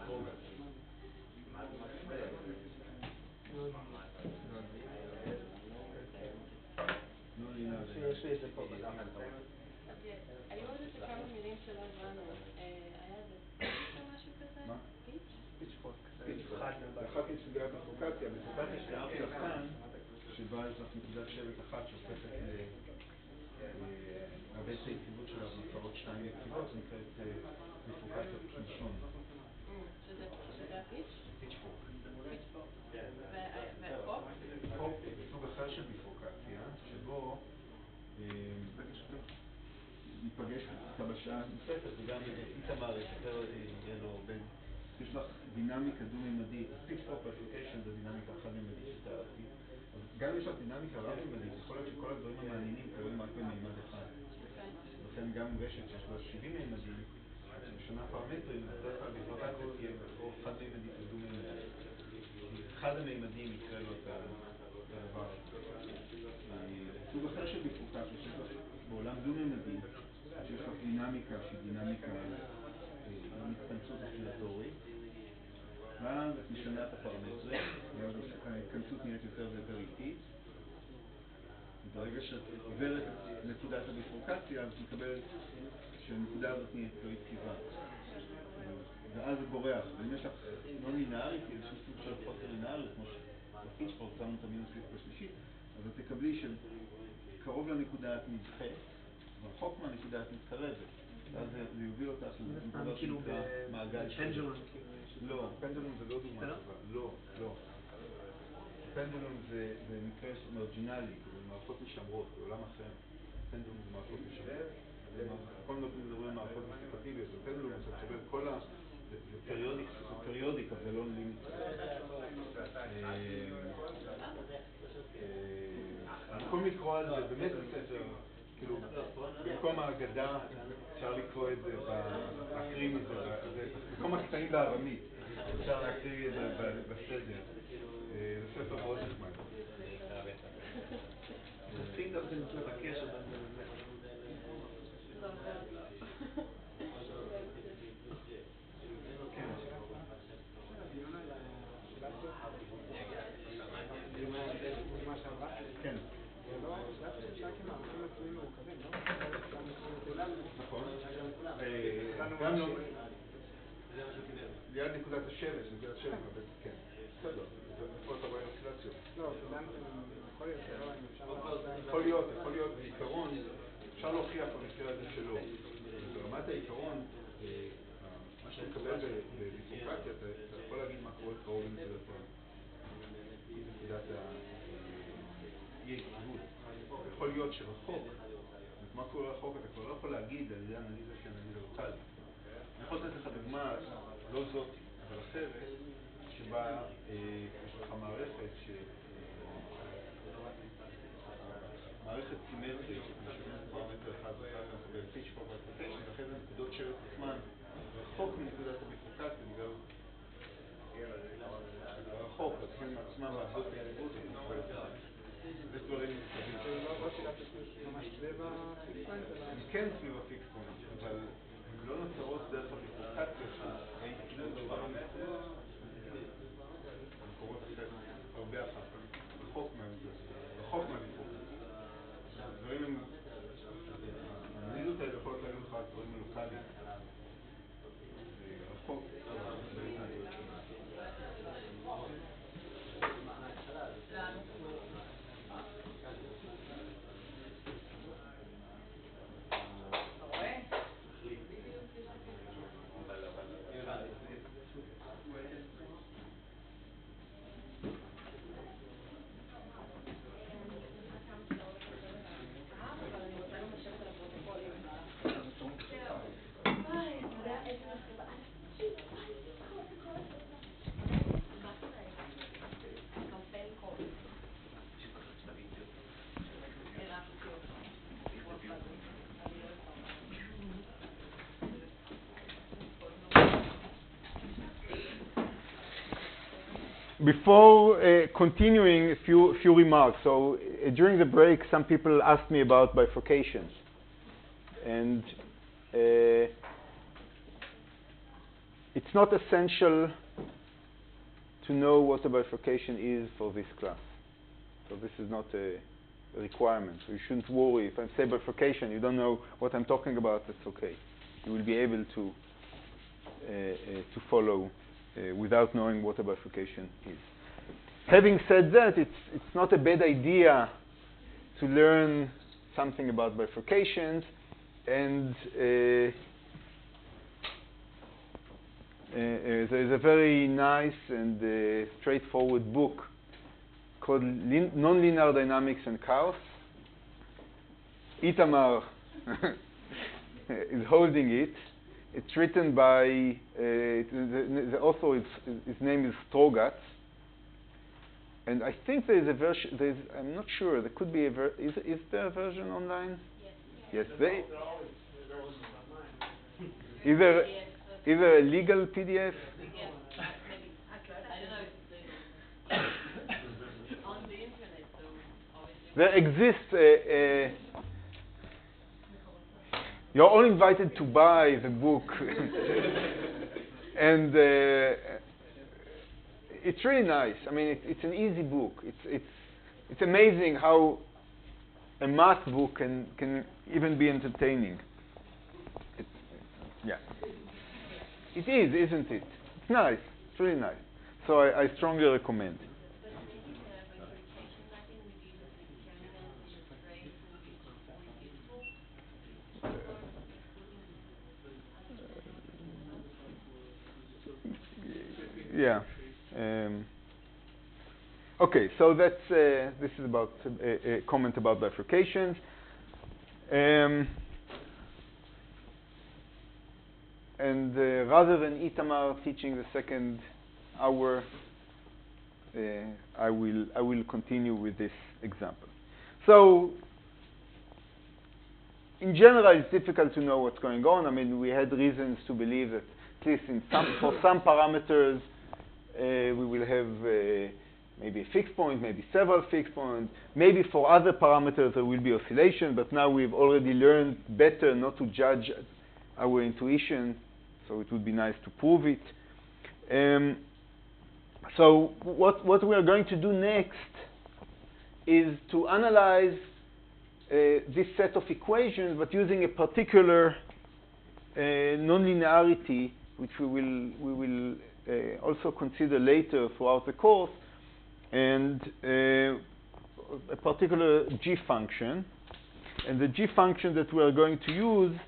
רוגה. Non-Linear Dynamics. היו עוד איזה כמה מילים שלא הבנו. היה זה פיץ' או משהו כזה? מה? פיץ'? פיצ'פורק. זה אחת מסוגי הביפורקציה. הביפורקציה שתיארתי לך כאן, שבה יש לך נקודת שבט אחת שהופכת להרבה את היציבות שלה ונוצרות 2 יציבות, זה נקראת ביפורקציית קלשון. שזה הפיץ'? פיצ'פורק. פיצ'פורק. והפופ? פופ זה סוג אחר של ביפורקציה, שבו ניפגש איתה בשעה נוספת, וגם איתמר יותר יהיה לו בין, יש לך דינמיקה דו-ממדית, Pitchfork Bifurcation זה דינמיקה חד-ממדית שתיארתי, אז גם יש לך דינמיקה רב-ממדית, יכול להיות שכל הדברים המעניינים קורים רק במימד אחד. לכן גם רשת שיש לה 70 מימדים, משנה פרמטרים, בדרך כלל ביפורקציה תהיה או חד-ממדית או דו-ממדית. אחד המימדים יקרה לו את הדבר הזה. סוג אחר של ביפורקציה, שיש לך בעולם דו-ממדי, שיש לך דינמיקה שהיא דינמיקה מתכנסות אוסילטורית, ואז את משנה את הפרמטרים, ההתכנסות נהיית יותר ויותר איטית. ברגע שאת עוברת את נקודת הביפורקציה, אז מקבלת שהנקודה הזאת נהיית לא יציבה. ואז זה בורח. ואם יש לך לא לינארית, יש סוג של חוסר לינאריות, כמו בפיצ'פורק שמנו את המינוס x בשלישית, אז את תקבלי שקרוב לנקודה את נדחית, ורחוק מהנקודה את מתקרבת. ואז זה יוביל אותך לדבר שנקרא מעגל שלי. לא, פנדולום זה לא דוגמה טובה. לא, לא. פנדולום זה מקרה מרג'ינלי, זה מערכות משמרות, זה עולם אחר. פנדולום זה מערכות משמרות. כל מיני מדברים על מערכות מסיפטיביות, ופנדולום זה סובל כל ה... זה פריודיק, אבל זה לא לימיט. במקום לקרוא על זה, באמת בספר, כאילו, במקום ההגדה, אפשר לקרוא את זה, להקריא מזה, במקום הקטעים בארמית, אפשר להקריא את זה בסדר. זה ספר מאוד נחמד. צריכים גם לבקש את זה. כן. נכון. גם לא... ליד נקודת השבט, נקודת השבט, אבל כן. בסדר, איפה אתה רואה אוסילציות? לא, יכול להיות, בעיקרון, אפשר להוכיח במקרה הזה שלא. ברמת העיקרון, מה שמקבל בביפורקציה, אתה יכול להגיד מה קורה קרוב לנקודת האי-יציבות. יכול להיות שרחוק, מה קורה רחוק אתה כבר לא יכול להגיד על ידי אנליזה שהיא אנליזה לוקאלית. אני יכול לתת לך דוגמה, לא זאת, אבל אחרת, שבה יש לך מערכת מערכת סימטרית, שמשתמשת פרמטר אחד ואחד מקבל Pitchfork Bifurcation, ואחרי זה נקודות שואלות עצמן רחוק מנקודת הביפורקציה, בגלל רחוק, אז הן עצמן מעבדות ביריבות, יש דברים מורכבים. הם כן סביב הפיקס פוינט, אבל הן לא נוצרות דרך הביפורקציה של קורות אחרת, הרבה אחר כך, רחוק מהביפורקציה. הדברים הם, האנליזות האלה יכולות להגיד לך דברים לוקאליים. רחוק. Before continuing, a few remarks. So during the break, some people asked me about bifurcations, and it's not essential to know what a bifurcation is for this class. So this is not a requirement. So you shouldn't worry. If I say bifurcation, you don't know what I'm talking about, that's okay. You will be able to follow without knowing what a bifurcation is. Having said that, it's not a bad idea to learn something about bifurcations, and there is a very nice and straightforward book called Nonlinear Dynamics and Chaos. Itamar is holding it. It's written by, the author, his name is Strogatz. And I think there is a version, I'm not sure, there could be a version, is there a version online? Yes. Yes, either a legal PDF? Yes, maybe. I don't know if it's on the internet, so obviously. There exists you're all invited to buy the book. And it's really nice. I mean, it's an easy book. It's amazing how a math book can even be entertaining. Yeah. It is, isn't it? It's nice. It's really nice. So I strongly recommend. Yeah. Okay, so that's this is about a comment about bifurcations. And rather than Itamar teaching the second hour, I will continue with this example. So, in general, it's difficult to know what's going on. I mean, we had reasons to believe that at least for some parameters, we will have maybe a fixed point, maybe several fixed points. Maybe for other parameters there will be oscillation, but now we've already learned better not to judge our intuition, so it would be nice to prove it. So what we are going to do next is to analyze this set of equations, but using a particular nonlinearity, which we will also consider later throughout the course, and a particular g function. And the g function that we are going to use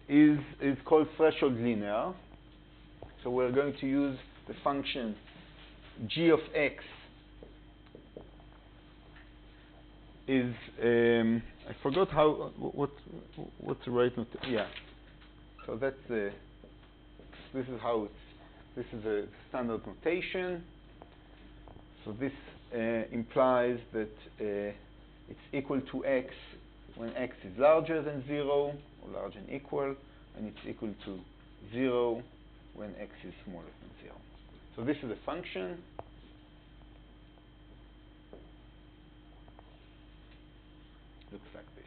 is called threshold linear. So we're going to use the function g of x is I forgot how what's the right note. Yeah. So that's this is how it's. This is a standard notation. So this implies that it's equal to x when x is larger than 0 or larger than equal, and it's equal to 0 when x is smaller than 0. So this is a function. Looks like this.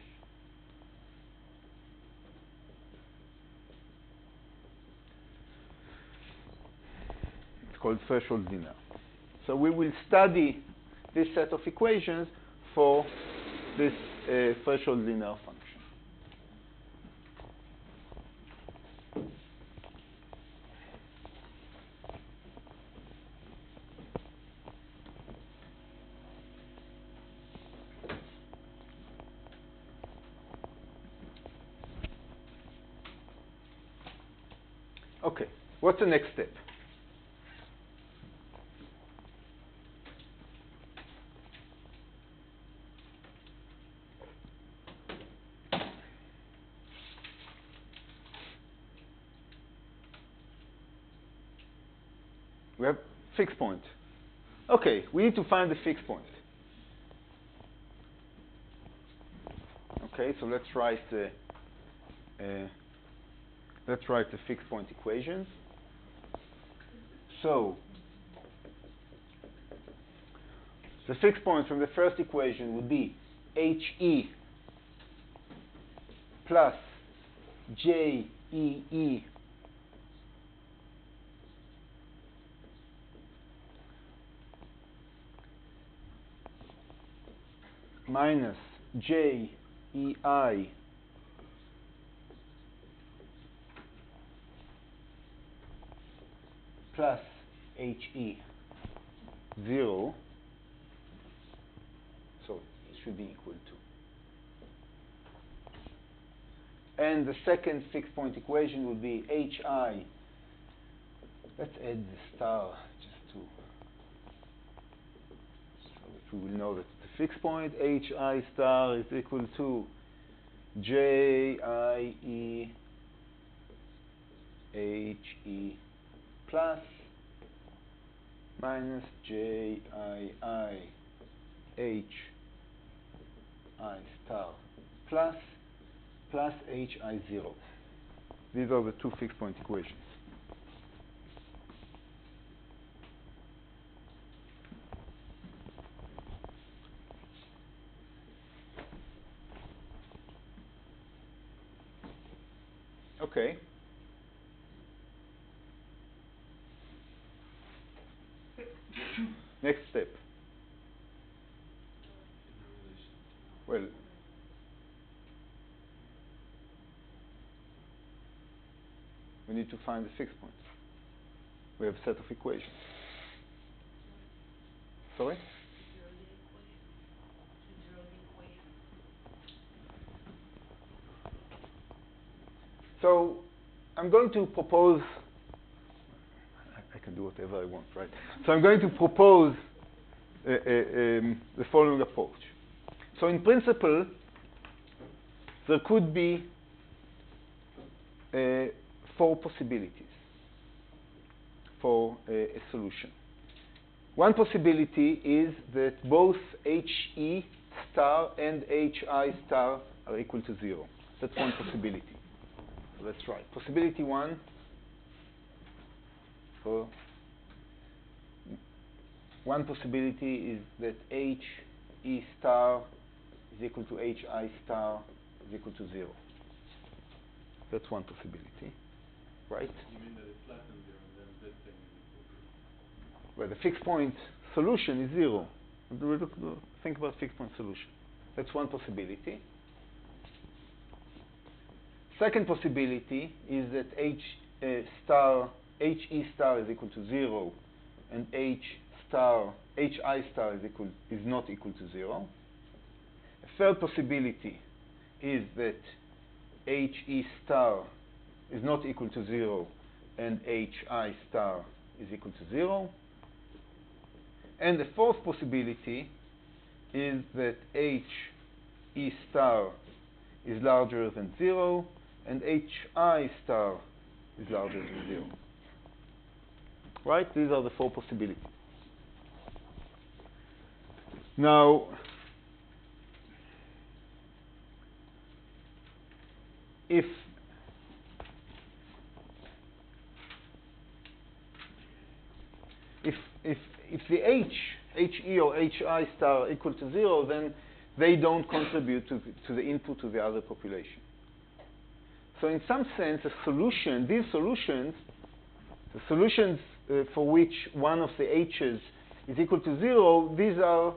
It's called threshold linear. So we will study this set of equations for this threshold linear function. Okay, what's the next step? We have fixed point. Okay, we need to find the fixed point. Okay, so let's write the fixed point equations. So the fixed point from the first equation would be HE plus JEE minus JEI plus HE 0, so it should be equal to. And the second fixed point equation would be HI. Let's add the star just to, so that we will know that the fixed point HI star is equal to JIE HE plus minus JII HI star plus HI 0. These are the two fixed point equations. Okay. Next step. Well, we need to find the fixed point. We have a set of equations. Sorry? So I'm going to propose, I can do whatever I want, right? So I'm going to propose the following approach. So in principle, there could be 4 possibilities for a solution. One possibility is that both HE star and HI star are equal to 0. That's one possibility. So let's try. Possibility 1. So one possibility is that HE star is equal to HI star is equal to 0. That's one possibility, right? You mean that it's less than 0 and then this thing is equal to? Well, the fixed point solution is 0. Think about fixed point solution. That's one possibility. Second possibility is that HE star is equal to 0 and HI star is not equal to 0. A third possibility is that HE star is not equal to 0 and HI star is equal to 0. And the fourth possibility is that H E star is larger than 0, and H I star is larger than 0. Right? These are the 4 possibilities. Now, if the HE or HI star are equal to 0, then they don't contribute to the input to the other population. So in some sense, a solution, these solutions, the solutions for which one of the H's is equal to 0, these are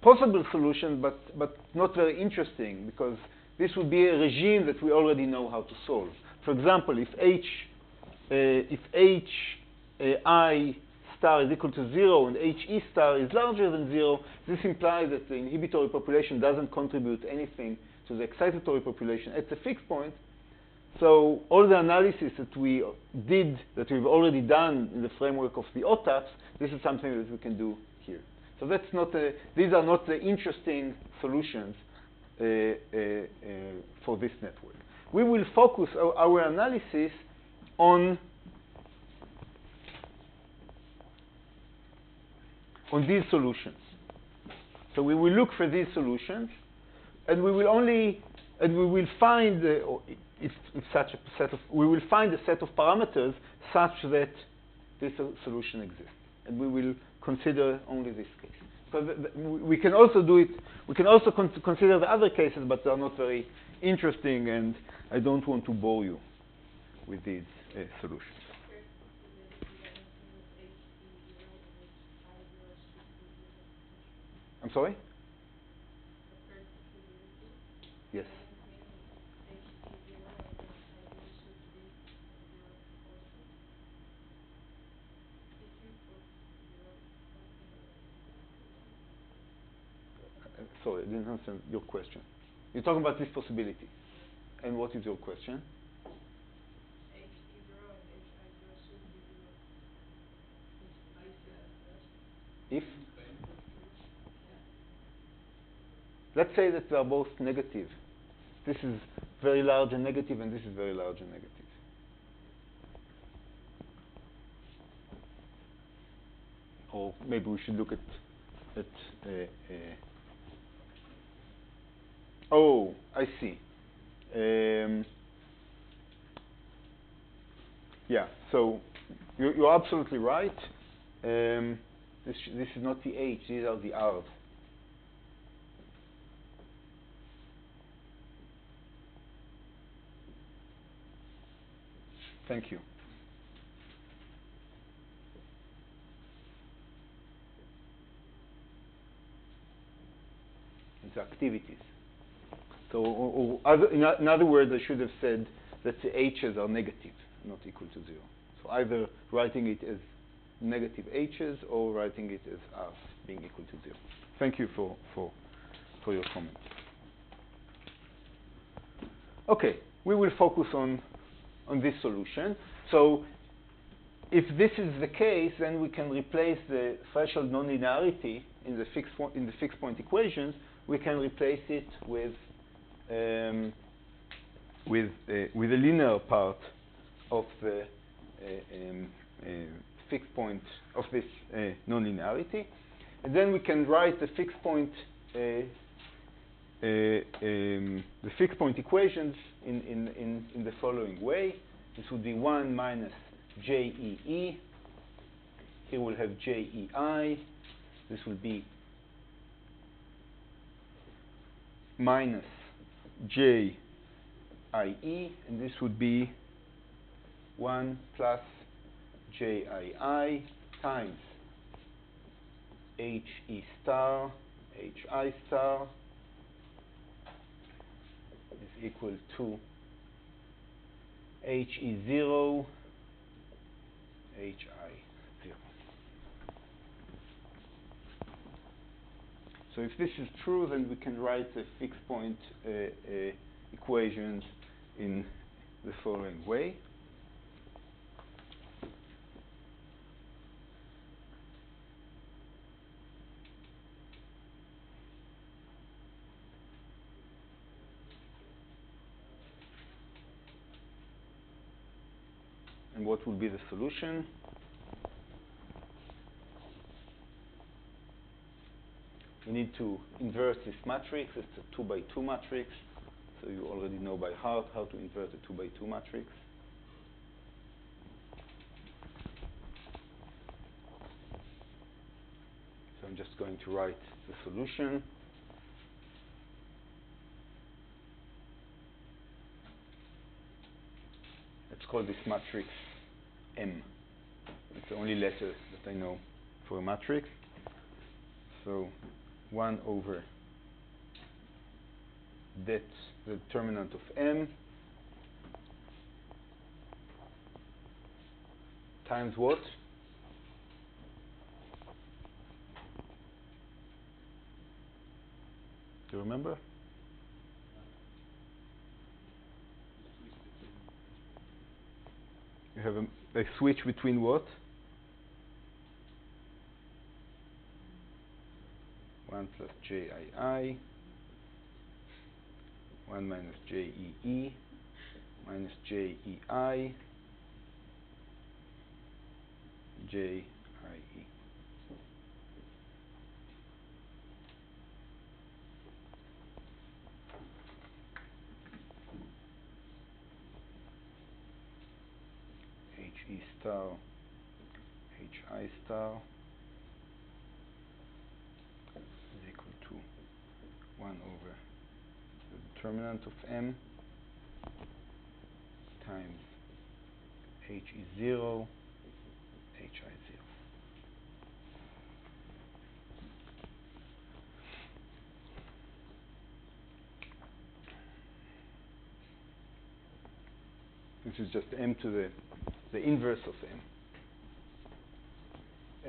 possible solutions, but not very interesting, because this would be a regime that we already know how to solve. For example, if I star is equal to 0 and HE star is larger than 0, this implies that the inhibitory population doesn't contribute anything to the excitatory population at the fixed point. So all the analysis that we did, that we've already done in the framework of the OTAPs, this is something that we can do here. So that's not these are not the interesting solutions for this network. We will focus our analysis on these solutions. So we will look for these solutions, and we will find we will find a set of parameters such that this solution exists, and we will consider only this case. Because we can also do it. We can also consider the other cases, but they are not very interesting, and I don't want to bore you with these solutions. I'm sorry? Yes. Sorry, I didn't understand your question. You're talking about this possibility. And what is your question? If? Let's say that they are both negative. This is very large and negative, and this is very large and negative. Or maybe we should look at oh, I see. Yeah, so you're absolutely right. This is not the H, these are the R's. Thank you. It's activities. So in other words, I should have said that the H's are negative, not equal to 0. So either writing it as negative H's or writing it as R's being equal to 0. Thank you for your comment. Okay, we will focus on this solution. So if this is the case, then we can replace the threshold nonlinearity in the fixed point equations. We can replace it with a linear part of the fixed point of this nonlinearity, and then we can write the fixed point equations in the following way. This would be 1 minus JEE. Here we'll have JEI. This will be minus JIE, and this would be 1 plus JII times HE star, HI star is equal to HE0, HI0. So if this is true, then we can write the fixed point equations in the following way. And what will be the solution? We need to invert this matrix. It's a 2 by 2 matrix. So you already know by heart how to invert a 2 by 2 matrix. So I'm just going to write the solution. Let's call this matrix M. It's the only letter that I know for a matrix. So 1 over that's the determinant of M times what? Do you remember? You have a switch between what? 1 plus JII, 1 minus JEE, minus JEI, JIE. HE star, HI star is equal to 1 over the determinant of M times HE0, HI0. This is just M to the inverse of M.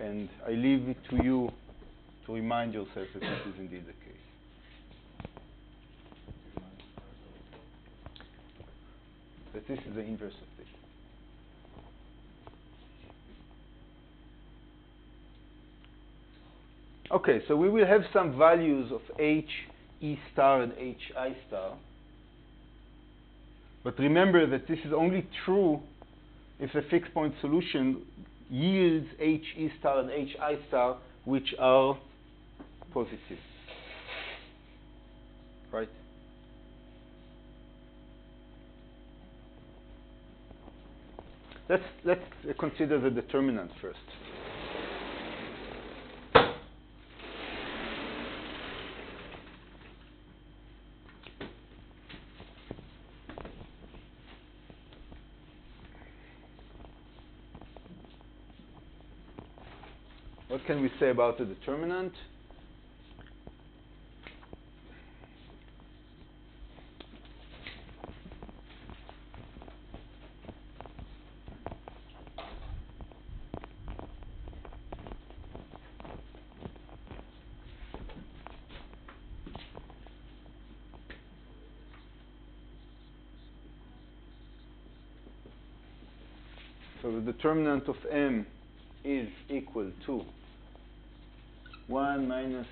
And I leave it to you to remind yourself that this is indeed the case. That this is the inverse of this. Okay, so we will have some values of H, E star, and H, I star. But remember that this is only true if the fixed point solution yields H, E star, and H, I star, which are positive. Right? Let's consider the determinant first. What can we say about the determinant? So the determinant of M is equal to 1 minus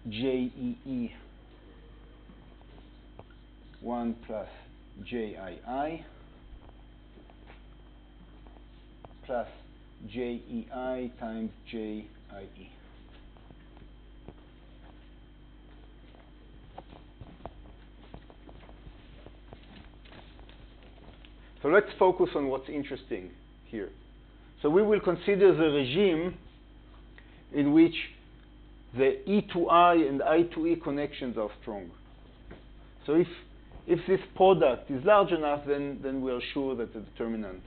JEE 1 plus JII plus JEI times JIE. So let's focus on what's interesting here. So we will consider the regime in which the E to I and I to E connections are strong. So if this product is large enough, then we are sure that the determinant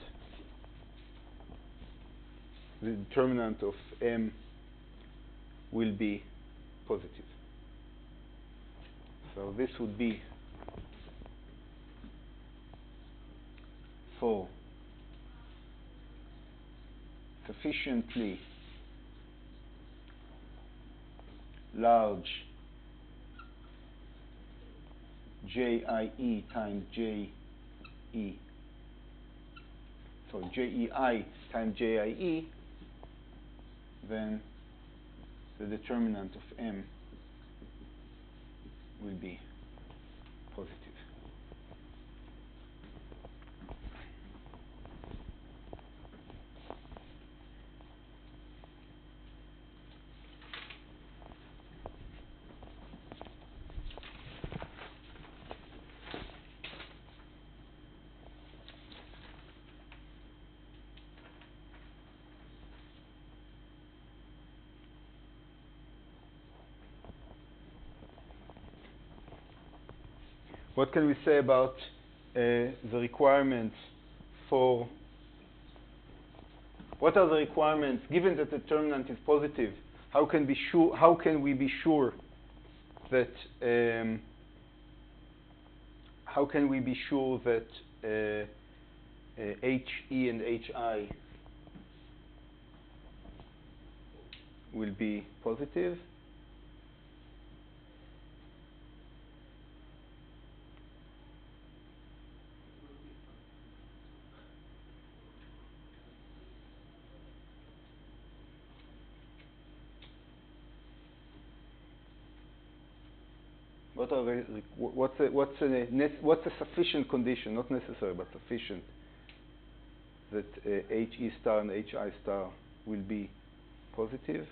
of M will be positive. So this would be for sufficiently large JIE times JEI times JIE, then the determinant of M will be positive. what can we say about the requirements for, what are the requirements, given that the determinant is positive, how can we be sure that HE and HI will be positive? What's a sufficient condition, not necessary, but sufficient, that HE star and HI star will be positive?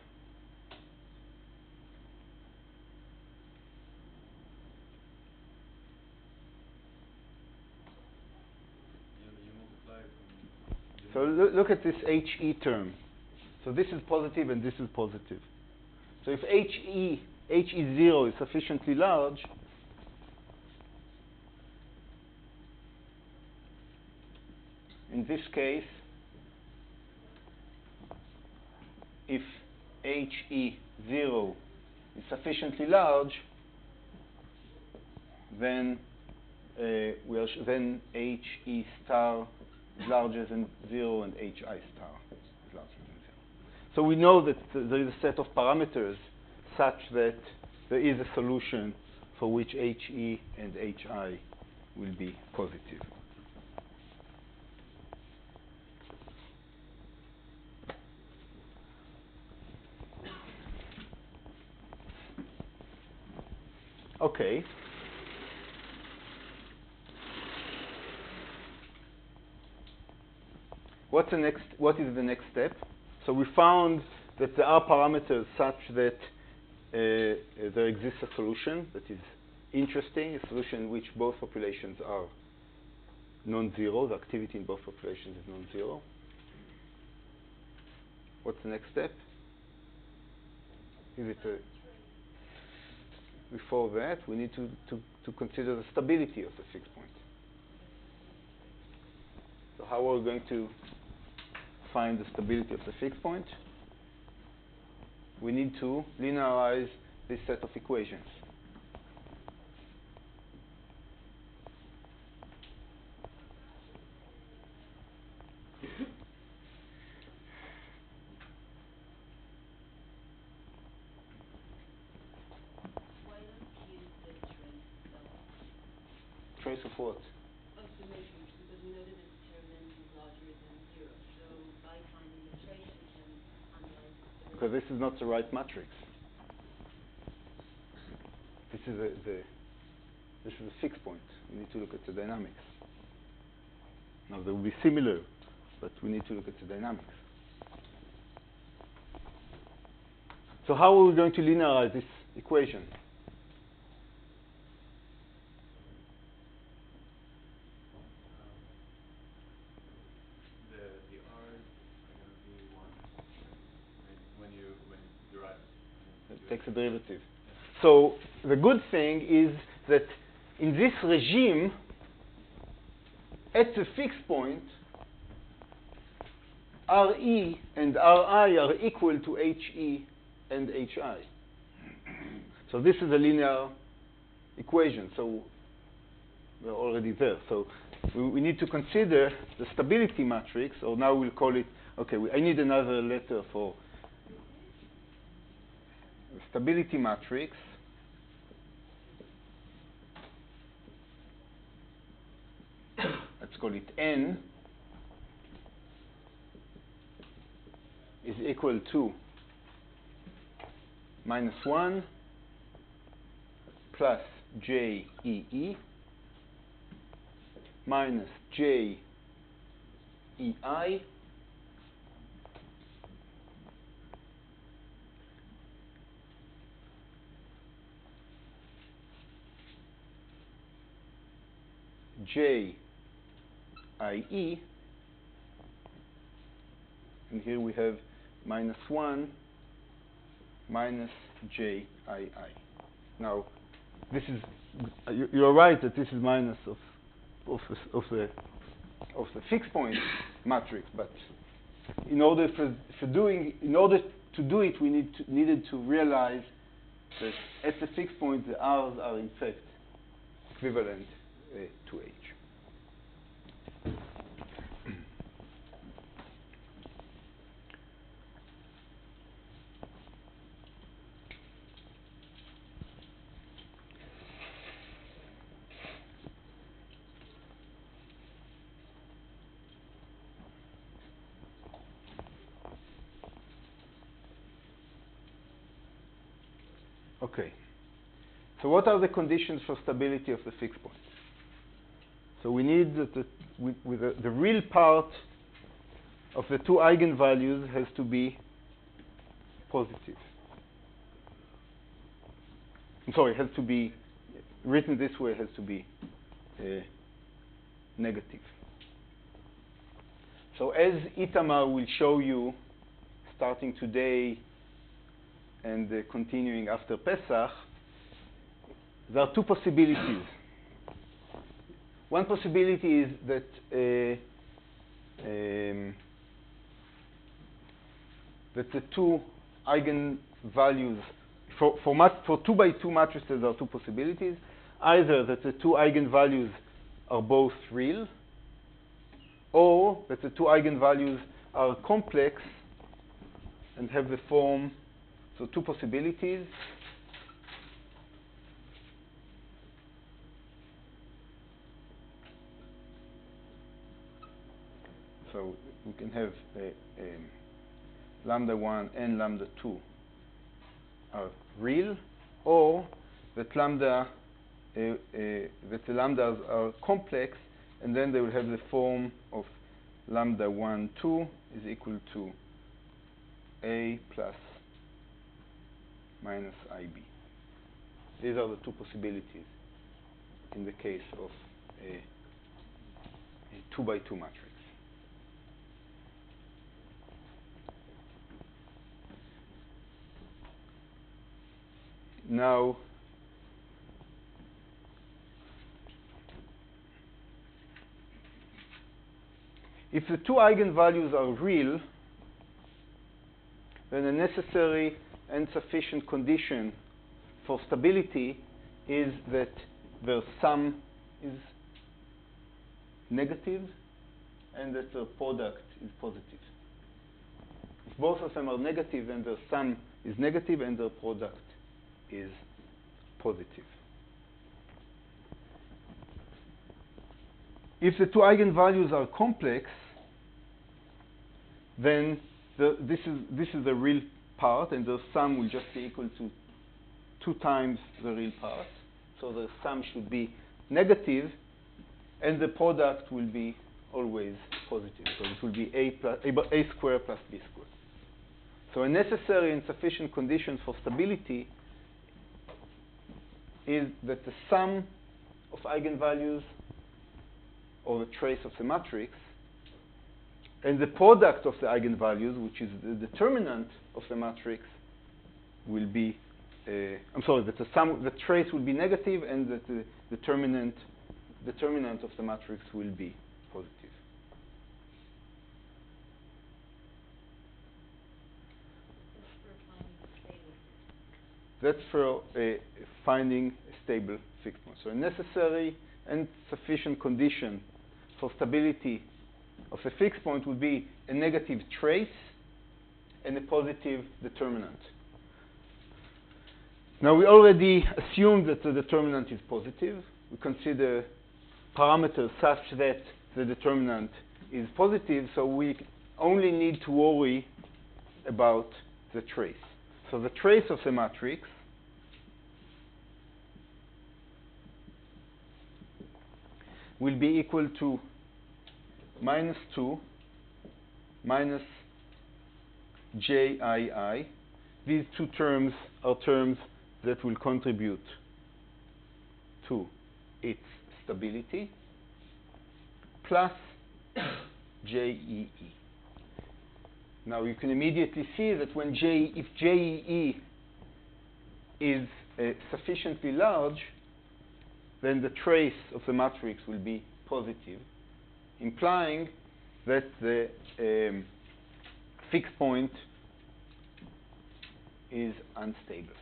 You multiply it from. So look at this HE term. So this is positive and this is positive. So if HE0 is sufficiently large, in this case, if HE0 is sufficiently large, then then HE star is larger than 0 and HI star is larger than 0. So we know that there is a set of parameters such that there is a solution for which HE and HI will be positive. Okay. What is the next step? So we found that there are parameters such that there exists a solution that is interesting, a solution in which both populations are non-zero. The activity in both populations is non-zero. What's the next step? Before that, we need to consider the stability of the fixed point. So how are we going to find the stability of the fixed point? We need to linearize this set of equations. Why not use the trace of Trace of what? the measurement, because we know that the determinant is larger than 0. So by finding the trace, we can analyze the stability. Because this is not the right matrix. This is a fixed point. We need to look at the dynamics. Now they will be similar, but we need to look at the dynamics. So how are we going to linearize this equation? The R's are going to be 1 when you derive it. It takes a derivative. So the good thing is that in this regime, at the fixed point, RE and RI are equal to HE and HI. So this is a linear equation. So we're already there. So we need to consider the stability matrix, or now we'll call it, okay, I need another letter for the stability matrix. Let's call it N is equal to -1 plus JEE minus JEI JIE, and here we have -1 minus JII. Now, this is you're right that this is minus of the fixed point matrix, but in order to do it, we needed to realize that at the fixed point the R's are in fact equivalent to H. Okay. So what are the conditions for stability of the fixed point? So we need that the real part of the two eigenvalues has to be positive. I'm sorry, has to be written this way, has to be negative. So as Itamar will show you starting today and continuing after Pesach, there are two possibilities. One possibility is that that the two eigenvalues for 2 by 2 matrices, there are two possibilities. Either that the two eigenvalues are both real, or that the two eigenvalues are complex and have the form. So two possibilities. So we can have lambda 1 and lambda 2 are real, or that the lambdas are complex, and then they will have the form of lambda 1, 2 is equal to A plus minus IB. These are the two possibilities in the case of a 2 by 2 matrix. Now, if the two eigenvalues are real, then a necessary and sufficient condition for stability is that their sum is negative and that their product is positive. If both of them are negative, then their sum is negative and their product is positive. If the two eigenvalues are complex, then this is the real part, and the sum will just be equal to 2 times the real part. So the sum should be negative, and the product will be always positive. So it will be A squared plus B squared. So a necessary and sufficient condition for stability is that the sum of eigenvalues, or the trace of the matrix, and the product of the eigenvalues, which is the determinant of the matrix, will be, that the trace will be negative and that the determinant of the matrix will be positive. That's for finding a stable fixed point. So a necessary and sufficient condition for stability of a fixed point would be a negative trace and a positive determinant. Now we already assumed that the determinant is positive. We consider parameters such that the determinant is positive, so we only need to worry about the trace. So the trace of the matrix will be equal to minus 2 minus JII. These two terms are terms that will contribute to its stability, plus JEE. Now you can immediately see that if JEE is sufficiently large, then the trace of the matrix will be positive, implying that the fixed point is unstable.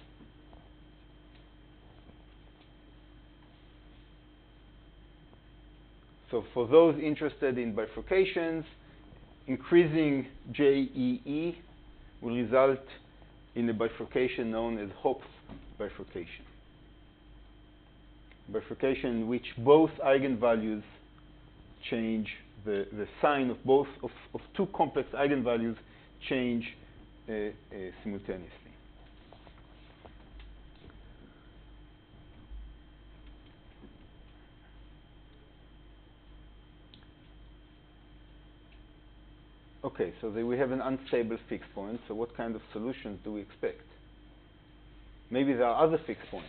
So for those interested in bifurcations, increasing JEE will result in a bifurcation known as Hopf bifurcation. Bifurcation in which both eigenvalues change, the sign of both of two complex eigenvalues change simultaneously. Okay, so we have an unstable fixed point. So what kind of solutions do we expect? Maybe there are other fixed points.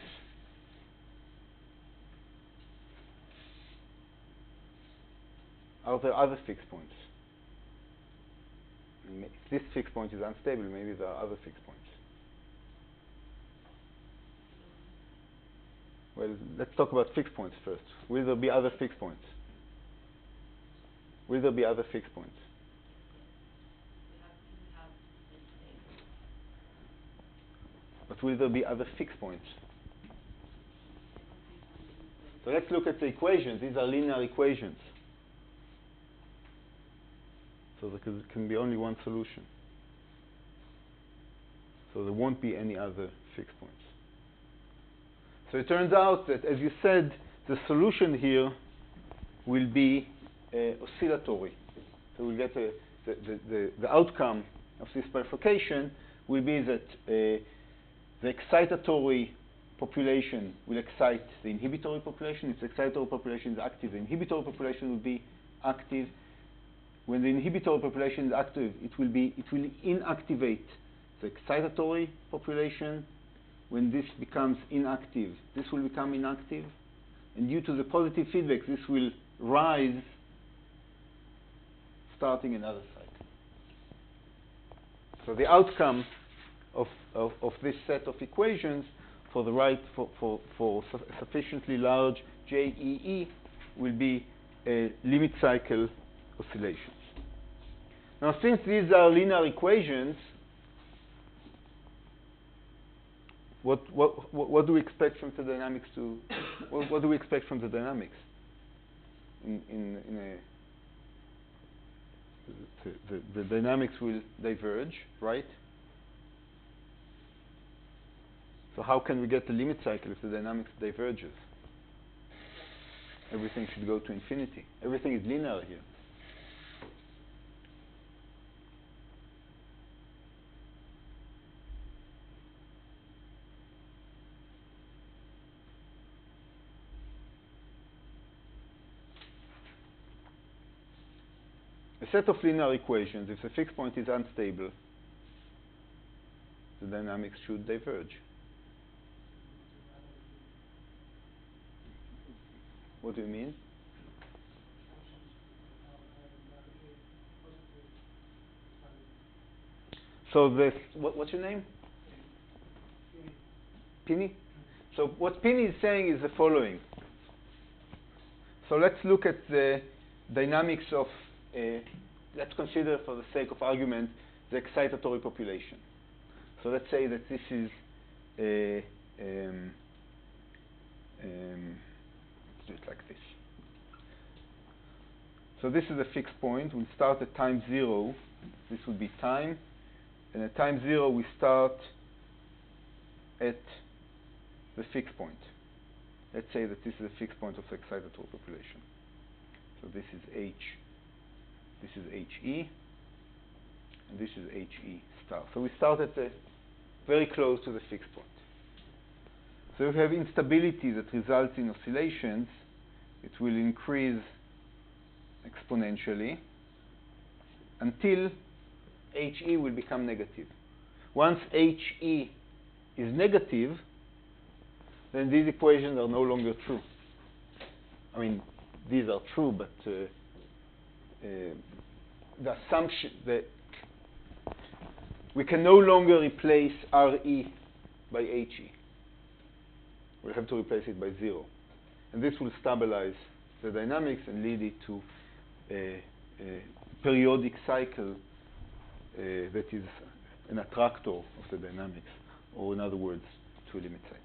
Are there other fixed points? If this fixed point is unstable, maybe there are other fixed points. Well, let's talk about fixed points first. Will there be other fixed points? Will there be other fixed points? But will there be other fixed points? So let's look at the equations. These are linear equations. So there can be only one solution. So there won't be any other fixed points. So it turns out that, as you said, the solution here will be oscillatory. So we'll get the outcome of this bifurcation will be that the excitatory population will excite the inhibitory population. If the excitatory population is active, the inhibitory population will be active. When the inhibitory population is active, it will inactivate the excitatory population. When this becomes inactive, this will become inactive. And due to the positive feedback, this will rise, starting another cycle. So the outcome of this set of equations for sufficiently large JEE will be limit cycle oscillations. Now, since these are linear equations, what do we expect from the dynamics what do we expect from the dynamics? The dynamics will diverge, right? So how can we get the limit cycle if the dynamics diverges? Everything should go to infinity. Everything is linear here. A set of linear equations, if the fixed point is unstable, the dynamics should diverge. What do you mean? So this, what's your name? Pini? So what Pini is saying is the following. So let's look at the dynamics of, let's consider for the sake of argument, the excitatory population. So let's say that this is let's do it like this. So this is a fixed point. We'll start at time 0. This would be time. And at time 0, we start at the fixed point. Let's say that this is a fixed point of the excitatory population. So this is H. This is HE. And this is HE star. So we start at very close to the fixed point. So if we have instability that results in oscillations, it will increase exponentially until HE will become negative. Once HE is negative, then these equations are no longer true. I mean, these are true, but the assumption that we can no longer replace RE by HE. We'll have to replace it by 0. And this will stabilize the dynamics and lead it to a periodic cycle that is an attractor of the dynamics, or in other words, to a limit cycle.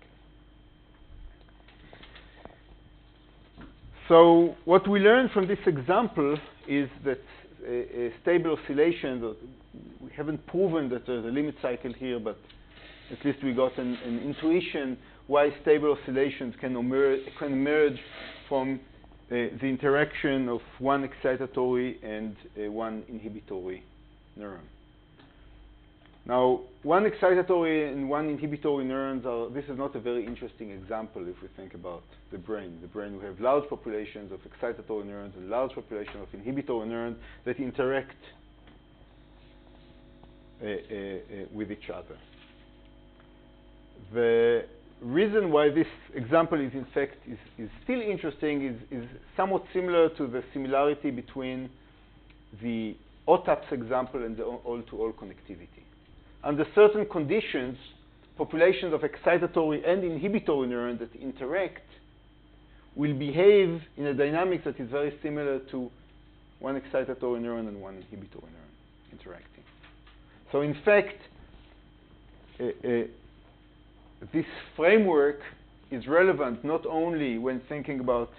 So what we learned from this example is that a stable oscillation, we haven't proven that there's a limit cycle here, but at least we got an intuition why stable oscillations can emerge from the interaction of one excitatory and one inhibitory neuron. Now, one excitatory and one inhibitory neurons this is not a very interesting example if we think about the brain. The brain, we have large populations of excitatory neurons and large populations of inhibitory neurons that interact with each other. The reason why this example is in fact is still interesting is somewhat similar to the similarity between the OTAPS example and the all-to-all connectivity. Under certain conditions, populations of excitatory and inhibitory neurons that interact will behave in a dynamics that is very similar to one excitatory neuron and one inhibitory neuron interacting. So in fact, this framework is relevant not only when thinking about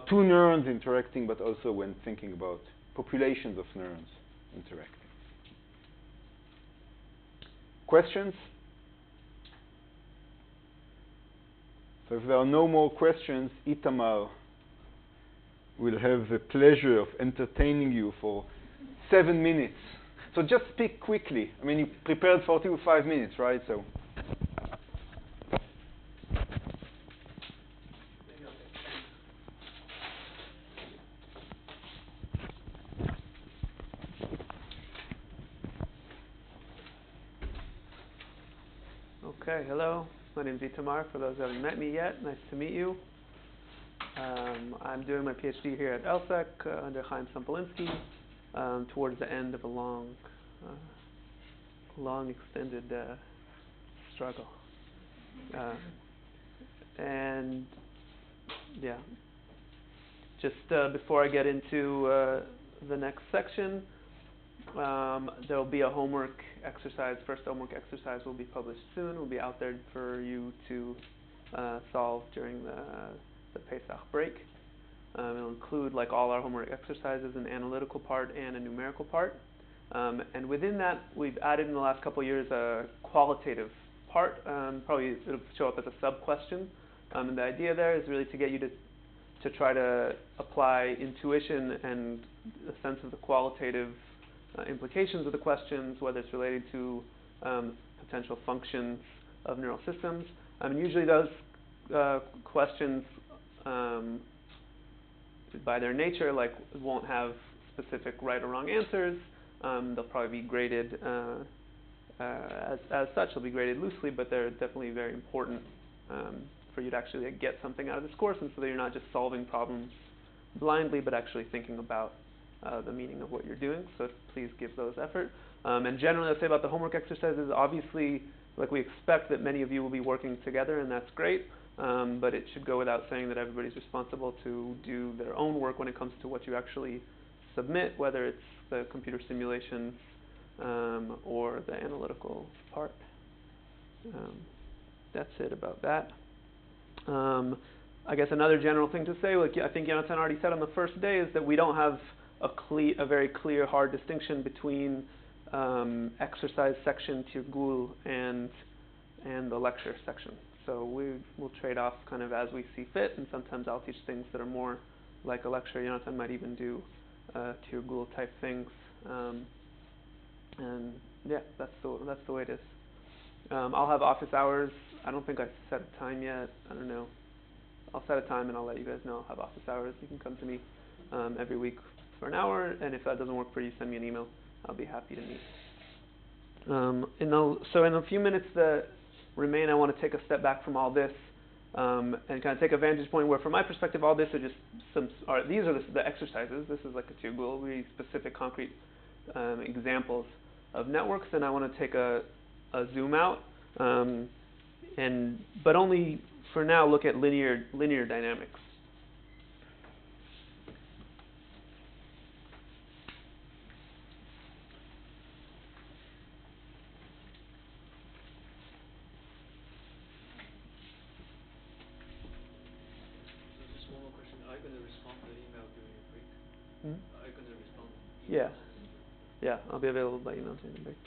two neurons interacting, but also when thinking about populations of neurons interacting. Questions? So if there are no more questions, Itamar will have the pleasure of entertaining you for 7 minutes. So just speak quickly. I mean, you prepared 45 minutes, right? So. Okay, hello. My name is Itamar. For those who haven't met me yet, nice to meet you. I'm doing my PhD here at ELSEC under Chaim Sampolinsky, towards the end of a long extended struggle. And yeah, just before I get into the next section, there will be a homework exercise. First homework exercise will be published soon. Will be out there for you to solve during the Pesach break. It'll include, like all our homework exercises, an analytical part and a numerical part. And within that, we've added in the last couple of years a qualitative part. Probably it'll show up as a sub-question. And the idea there is really to get you to try to apply intuition and a sense of the qualitative implications of the questions, whether it's related to potential functions of neural systems. Usually those questions, by their nature, won't have specific right or wrong answers. They'll probably be graded as such. They'll be graded loosely, but they're definitely very important for you to actually get something out of this course, and so that you're not just solving problems blindly, but actually thinking about the meaning of what you're doing. So please give those effort. And generally, I'll say about the homework exercises, obviously, we expect that many of you will be working together, and that's great. But it should go without saying that everybody's responsible to do their own work when it comes to what you actually submit, whether it's the computer simulations or the analytical part. That's it about that. I guess another general thing to say, I think Jonathan already said on the first day, is that we don't have a very clear, hard distinction between exercise section, Tirgul, and the lecture section. So we'll trade off kind of as we see fit, and sometimes I'll teach things that are more like a lecture. Jonathan might even do Tirgul type things. And yeah, that's the way it is. I'll have office hours. I don't think I set a time yet. I don't know. I'll set a time and I'll let you guys know. I'll have office hours. You can come to me every week for an hour, and if that doesn't work for you, send me an email. I'll be happy to meet. So in a few minutes that remain, I want to take a step back from all this and kind of take a vantage point where, from my perspective, all this are just these are the exercises. This is like a Tirgul, really specific, concrete examples of networks, and I want to take a zoom out but only for now look at linear dynamics. Just one more question. Are you going to respond to the email during your break? Are you going to respond? Yeah. Yeah, I'll be available by email during the break.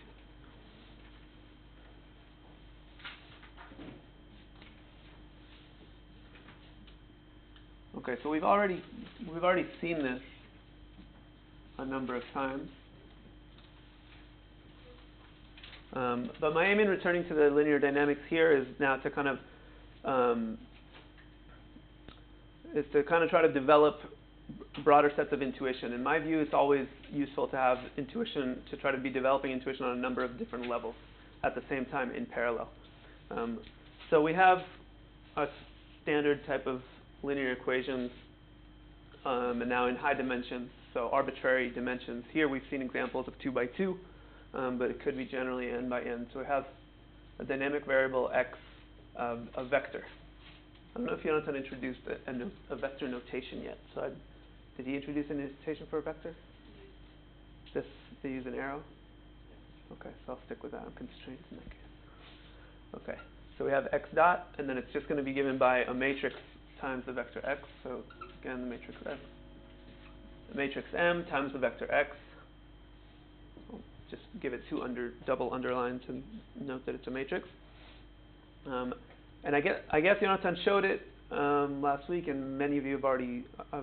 Okay, so we've already seen this a number of times. But my aim in returning to the linear dynamics here is now to kind of try to develop broader sets of intuition. In my view, it's always useful to have intuition, to try to be developing intuition on a number of different levels at the same time in parallel. So we have a standard type of linear equations, and now in high dimensions, so arbitrary dimensions. Here we've seen examples of 2 by 2, but it could be generally n by n. So we have a dynamic variable x, a vector. I don't know if Jonathan introduced a vector notation yet. So did he introduce a notation for a vector? Just to use an arrow? Okay, so I'll stick with that. I'm constrained in that case. Okay, so we have x dot, and then it's just going to be given by a matrix times the vector x. So again, the matrix x. The matrix M times the vector x. I'll just give it double underline to note that it's a matrix. And I guess Jonathan showed it last week, and many of you have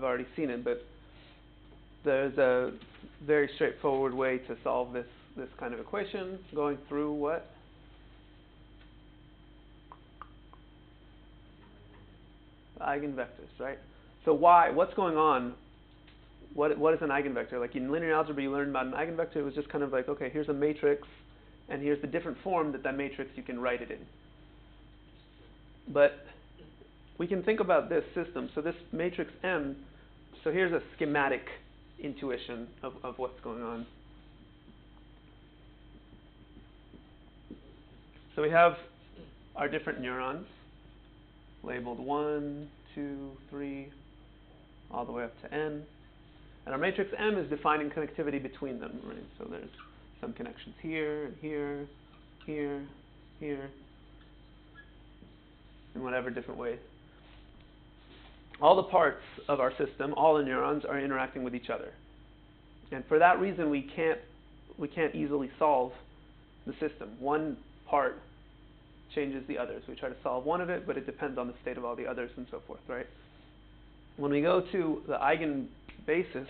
already seen it. But there's a very straightforward way to solve this kind of equation, going through what? Eigenvectors, right? So what's going on? What is an eigenvector? Like in linear algebra, you learned about an eigenvector. It was just kind of like, okay, here's a matrix, and here's the different form that matrix you can write it in. But we can think about this system. So this matrix M, so here's a schematic intuition of what's going on. So we have our different neurons labeled 1, 2, 3, all the way up to n. And our matrix M is defining connectivity between them, right? So there's some connections here, and here, here, here, in whatever different ways. All the parts of our system, all the neurons, are interacting with each other. And for that reason, we can't easily solve the system. One part changes the others. We try to solve one of it, but it depends on the state of all the others and so forth, right? When we go to the Eigenbasis,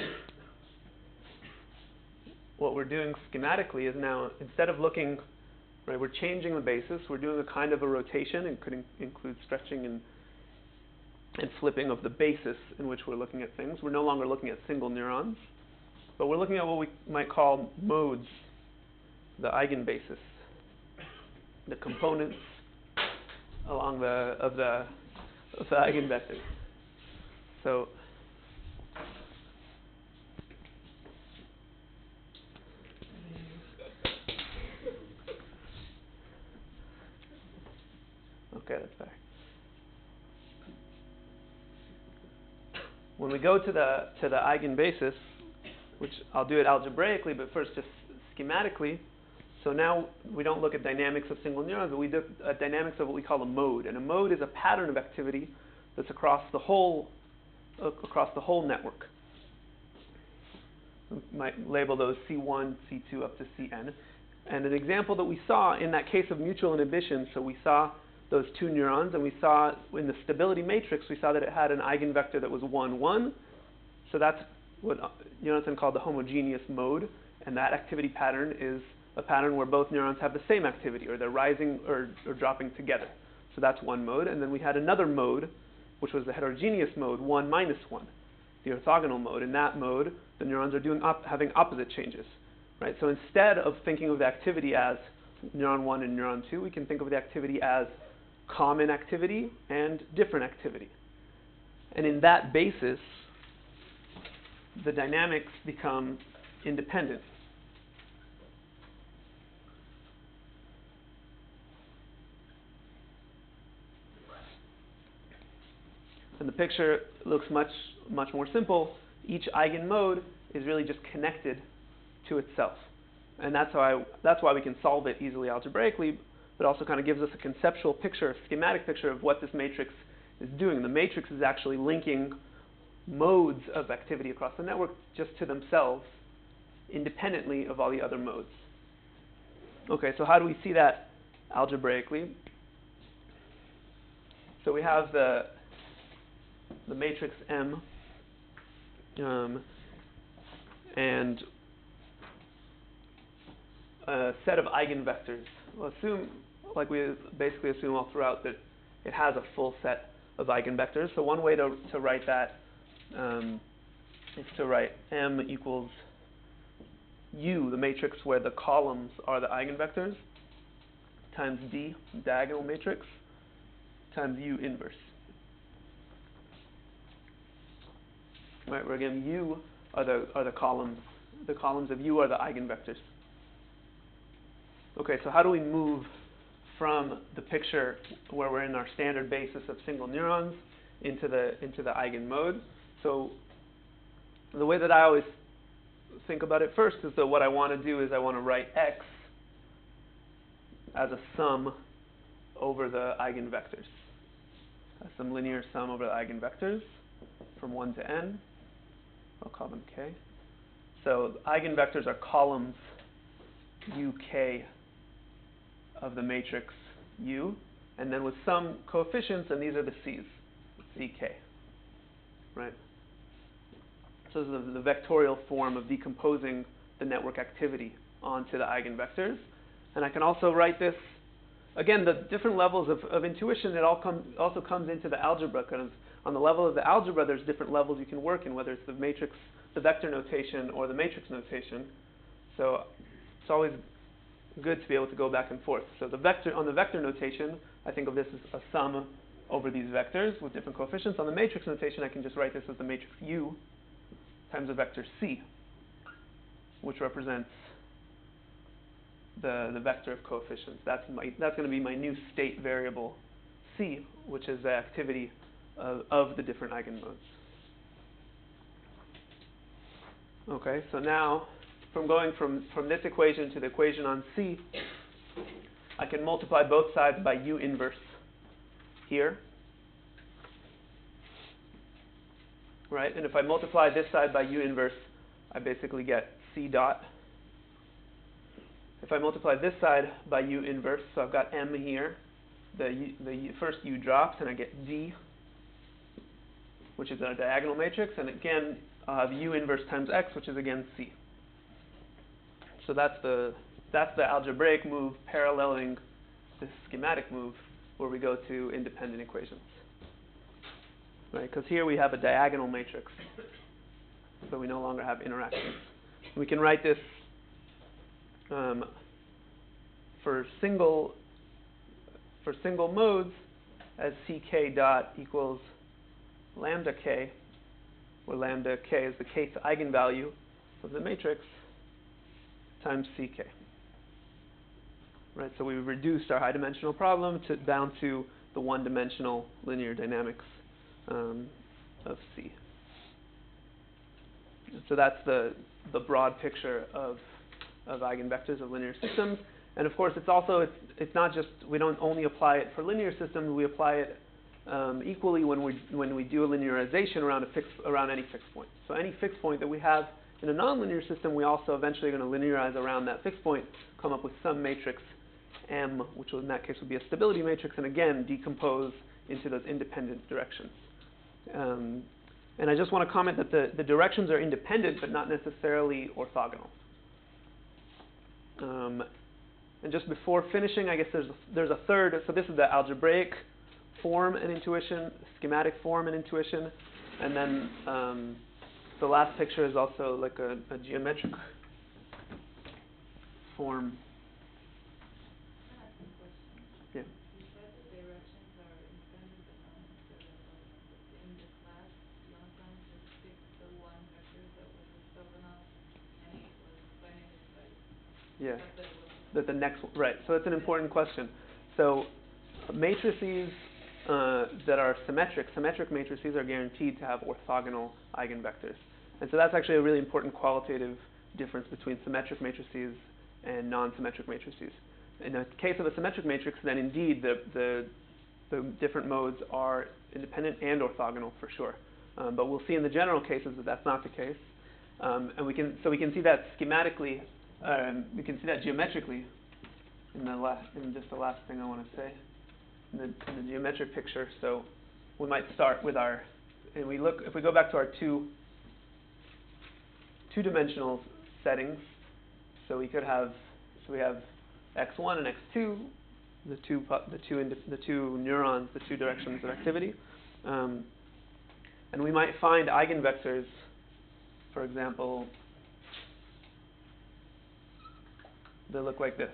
what we're doing schematically is now, instead of looking, right, we're changing the basis. We're doing a kind of a rotation. It could include stretching and flipping of the basis in which we're looking at things. We're no longer looking at single neurons, but we're looking at what we might call modes, the Eigenbasis, the components along of the eigenvectors. So okay, that's better. When we go to the Eigenbasis, which I'll do it algebraically, but first just schematically. So now we don't look at dynamics of single neurons, but we look at dynamics of what we call a mode. And a mode is a pattern of activity that's across the whole network. We might label those C1, C2 up to Cn. And an example that we saw in that case of mutual inhibition, so we saw those two neurons, and we saw in the stability matrix, we saw that it had an eigenvector that was 1, 1. So that's what Jonathan called the homogeneous mode. And that activity pattern is a pattern where both neurons have the same activity, or they're rising or dropping together. So that's one mode. And then we had another mode, which was the heterogeneous mode, 1, minus 1, the orthogonal mode. In that mode, the neurons are having opposite changes, right? So instead of thinking of the activity as neuron 1 and neuron 2, we can think of the activity as common activity and different activity. And in that basis, the dynamics become independent. And the picture looks much more simple. Each eigenmode is really just connected to itself. And that's why we can solve it easily algebraically, but also kind of gives us a conceptual picture, a schematic picture of what this matrix is doing. The matrix is actually linking modes of activity across the network just to themselves, independently of all the other modes. Okay, so how do we see that algebraically? So we have the matrix M, and a set of eigenvectors. We'll assume, like we basically assume all throughout, that it has a full set of eigenvectors. So one way to write that is to write M equals U, the matrix where the columns are the eigenvectors, times D, diagonal matrix, times U inverse. Right, where again U are the columns. The columns of U are the eigenvectors. Okay, so how do we move from the picture where we're in our standard basis of single neurons into the eigenmode? So the way that I always think about it first is that what I want to do is I want to write X as a sum over the eigenvectors. Some linear sum over the eigenvectors from 1 to n. I'll call them k. So eigenvectors are columns uk of the matrix U, and then with some coefficients, and these are the c's, ck, right? So this is the vectorial form of decomposing the network activity onto the eigenvectors. And I can also write this, again, the different levels of intuition, it also comes into the algebra, because on the level of the algebra, there's different levels you can work in, whether it's the matrix, the vector notation, or the matrix notation. So it's always good to be able to go back and forth. So on the vector notation, I think of this as a sum over these vectors with different coefficients. On the matrix notation, I can just write this as the matrix U times the vector C, which represents the vector of coefficients. That's going to be my new state variable C, which is the activity of the different eigenmodes. Okay, so now from going from this equation to the equation on C, I can multiply both sides by U inverse here. Right, and if I multiply this side by U inverse, I basically get C dot. If I multiply this side by U inverse, so I've got M here, the first U drops, and I get D, which is a diagonal matrix, and again, I'll have U inverse times X, which is again C. So that's the algebraic move paralleling the schematic move where we go to independent equations. Right, because here we have a diagonal matrix, so we no longer have interactions. We can write this for single modes as ck dot equals lambda k, where lambda k is the kth eigenvalue of the matrix, times ck. Right, so we've reduced our high-dimensional problem down to the one-dimensional linear dynamics of C. So that's the broad picture of eigenvectors of linear systems. And of course, it's not just, we don't only apply it for linear systems. We apply it equally when we do a linearization around any fixed point. So any fixed point that we have in a nonlinear system, we also eventually are going to linearize around that fixed point, come up with some matrix M, which in that case would be a stability matrix, and again decompose into those independent directions. And I just want to comment that the directions are independent, but not necessarily orthogonal. And just before finishing, I guess there's a third. So this is the algebraic form and intuition, schematic form and intuition, and then the last picture is also like a geometric form. Can I ask a question? Yeah. You said the directions are independent but not necessarily orthogonal. In the class, Jonathan just picked the one vector that was orthogonal, and he was explaining it like Yeah. that it was The next one, right? So it's an important question. So matrices that are symmetric matrices are guaranteed to have orthogonal eigenvectors. And so that's actually a really important qualitative difference between symmetric matrices and non-symmetric matrices. In the case of a symmetric matrix, then indeed the different modes are independent and orthogonal for sure. But we'll see in the general cases that that's not the case. And we can see that schematically, we can see that geometrically in just the last thing I want to say, in the geometric picture. So we might start with if we go back to our two-dimensional settings, so we have x1 and x2, the two neurons, the two directions of activity, and we might find eigenvectors. For example, they look like this,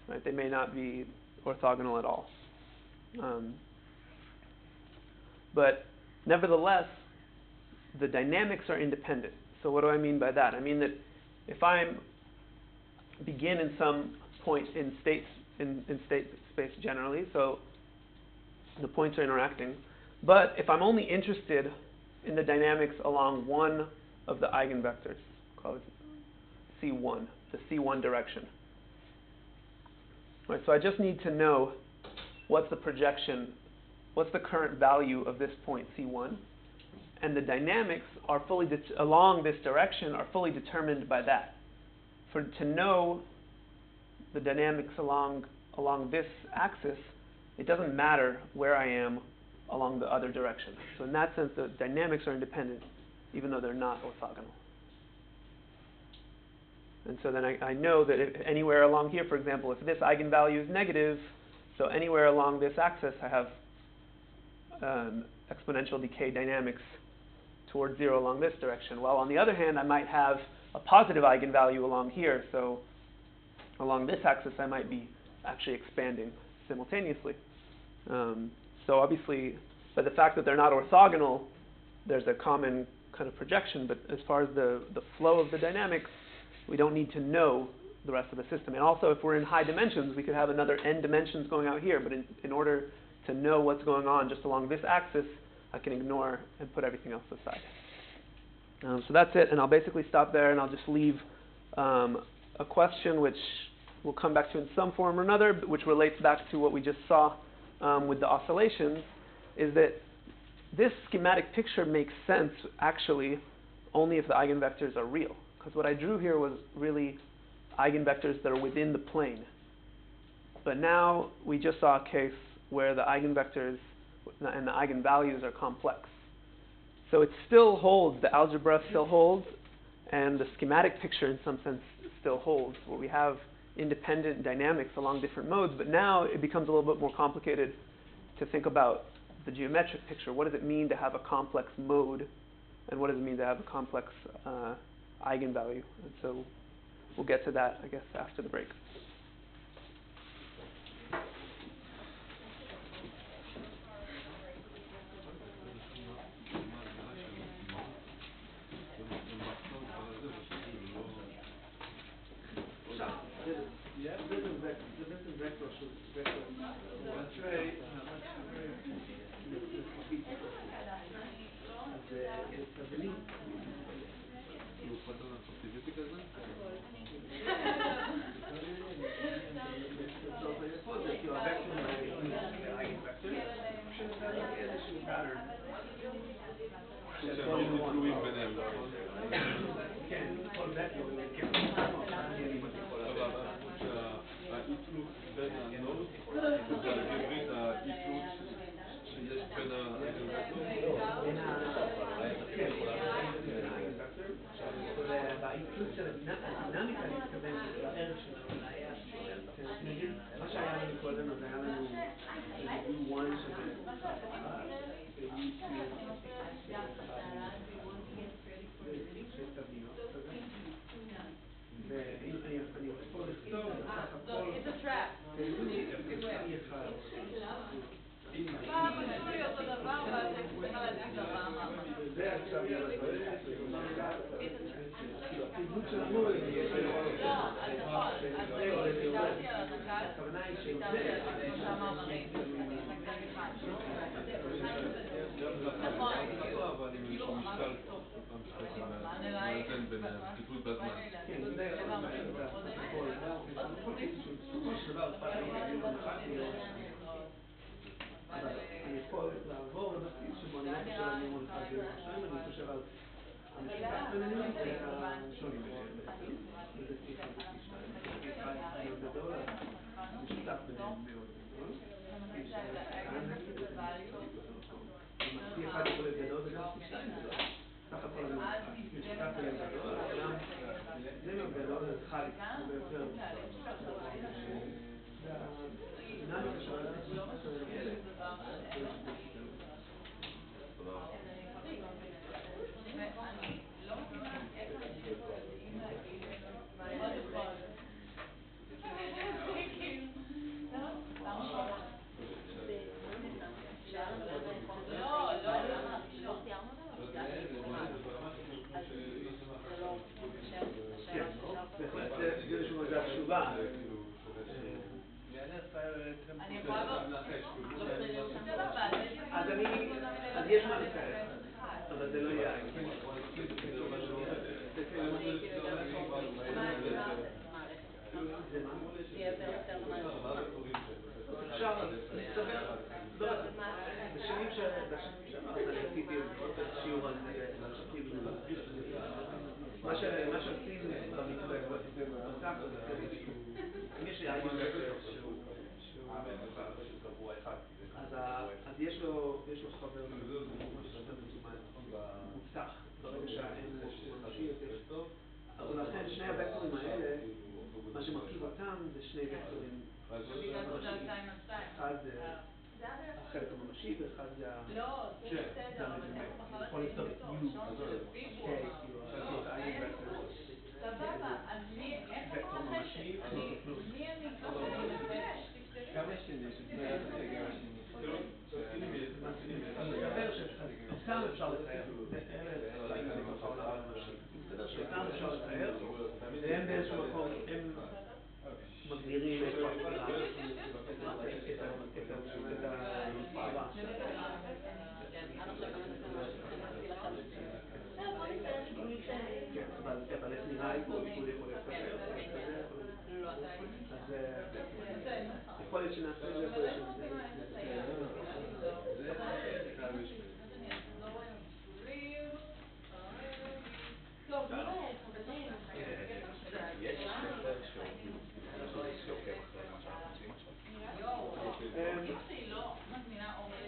right? They may not be orthogonal at all, but nevertheless, the dynamics are independent. So what do I mean by that? I mean that if I begin in some point in state space generally, so the points are interacting, but if I'm only interested in the dynamics along one of the eigenvectors, call it C1, the C1 direction. Right, so I just need to know what's the projection, what's the current value of this point C1, and the dynamics are fully along this direction are fully determined by that. To know the dynamics along this axis, it doesn't matter where I am along the other direction. So in that sense, the dynamics are independent, even though they're not orthogonal. And so then I know that if anywhere along here, for example, if this eigenvalue is negative, so anywhere along this axis I have exponential decay dynamics towards 0 along this direction. While on the other hand, I might have a positive eigenvalue along here, so along this axis I might be actually expanding simultaneously. So obviously, by the fact that they're not orthogonal, there's a common kind of projection, but as far as the flow of the dynamics, we don't need to know the rest of the system. And also, if we're in high dimensions, we could have another n dimensions going out here, but in order to know what's going on just along this axis, I can ignore and put everything else aside. So that's it, and I'll basically stop there, and I'll just leave a question which we'll come back to in some form or another, which relates back to what we just saw with the oscillations, is that this schematic picture makes sense, actually, only if the eigenvectors are real. Because what I drew here was really eigenvectors that are within the plane. But now we just saw a case where the eigenvectors and the eigenvalues are complex. So it still holds, the algebra still holds, and the schematic picture in some sense still holds, where we have independent dynamics along different modes, but now it becomes a little bit more complicated to think about the geometric picture. What does it mean to have a complex mode, and what does it mean to have a complex eigenvalue? And so we'll get to that, I guess, after the break. אבל עם איזשהו משקל פעם שאתה מאזן בין הטיפול בזמן. כן, זה הכל. בסופו של דבר, אבל אני יכול לעבור לבסיס שבו אני לא חושב על ניהול אחד ושניים, אני חושב על המשותף בינינו והשוני ביניהם בעצם. וזה T1 ו-T2. T1 מאוד גדול, המשותף ביניהם מאוד גדול. T2 אם T1 יכול להיות גדול וגם T2 גדול. סך הכל המשותף ביניהם גדול, גם זה מאוד גדול, אז חי ויותר. והדינמיקה של זה התשובה. אז יש מה לתאר, אבל זה לא יהיה אפשר להסתבר, בשנים שעברת אני עשיתי שיעור על זה, מה שעושים במתווה בסך אם יש לי אייגן בסס שהוא אז יש לו חבר מובטח ברגע שהאין ממשי יותר טוב, אבל לכן שני הוקטורים האלה, מה שמרכיב אותם זה שני וקטורים ממשיים. אחד זה החלק הממשי ואחד זה המדומה. יכול לכתוב את U, K, כאילו האייגן בסס סבבה, אז איך אמרה לכם? מי אני כמה שנים שתהיה אני מדבר שאותם אפשר לתאר, אלה מתוך העולם האנושי. מסתבר שאותם אפשר לתאר, והם באיזשהו מקום, הם מגדירים את הצורה. אבל איך נראה עיבוד יכול להיות כזה, אז יכול להיות שנעשה את זה, יכול להיות שנעשה את זה. טוב, נראה איפה בנים. יש ספר שעוקב אחרי מה שאנחנו עושים עכשיו?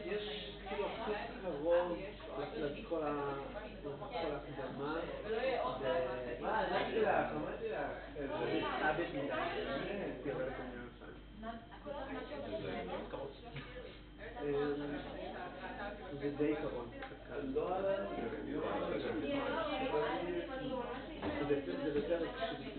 יש כאילו קצת קרוב לכל ההקדמה אמרתי לך זה סאבט מדי theoretical neuroscience זה די קרוב זה בפרק שלי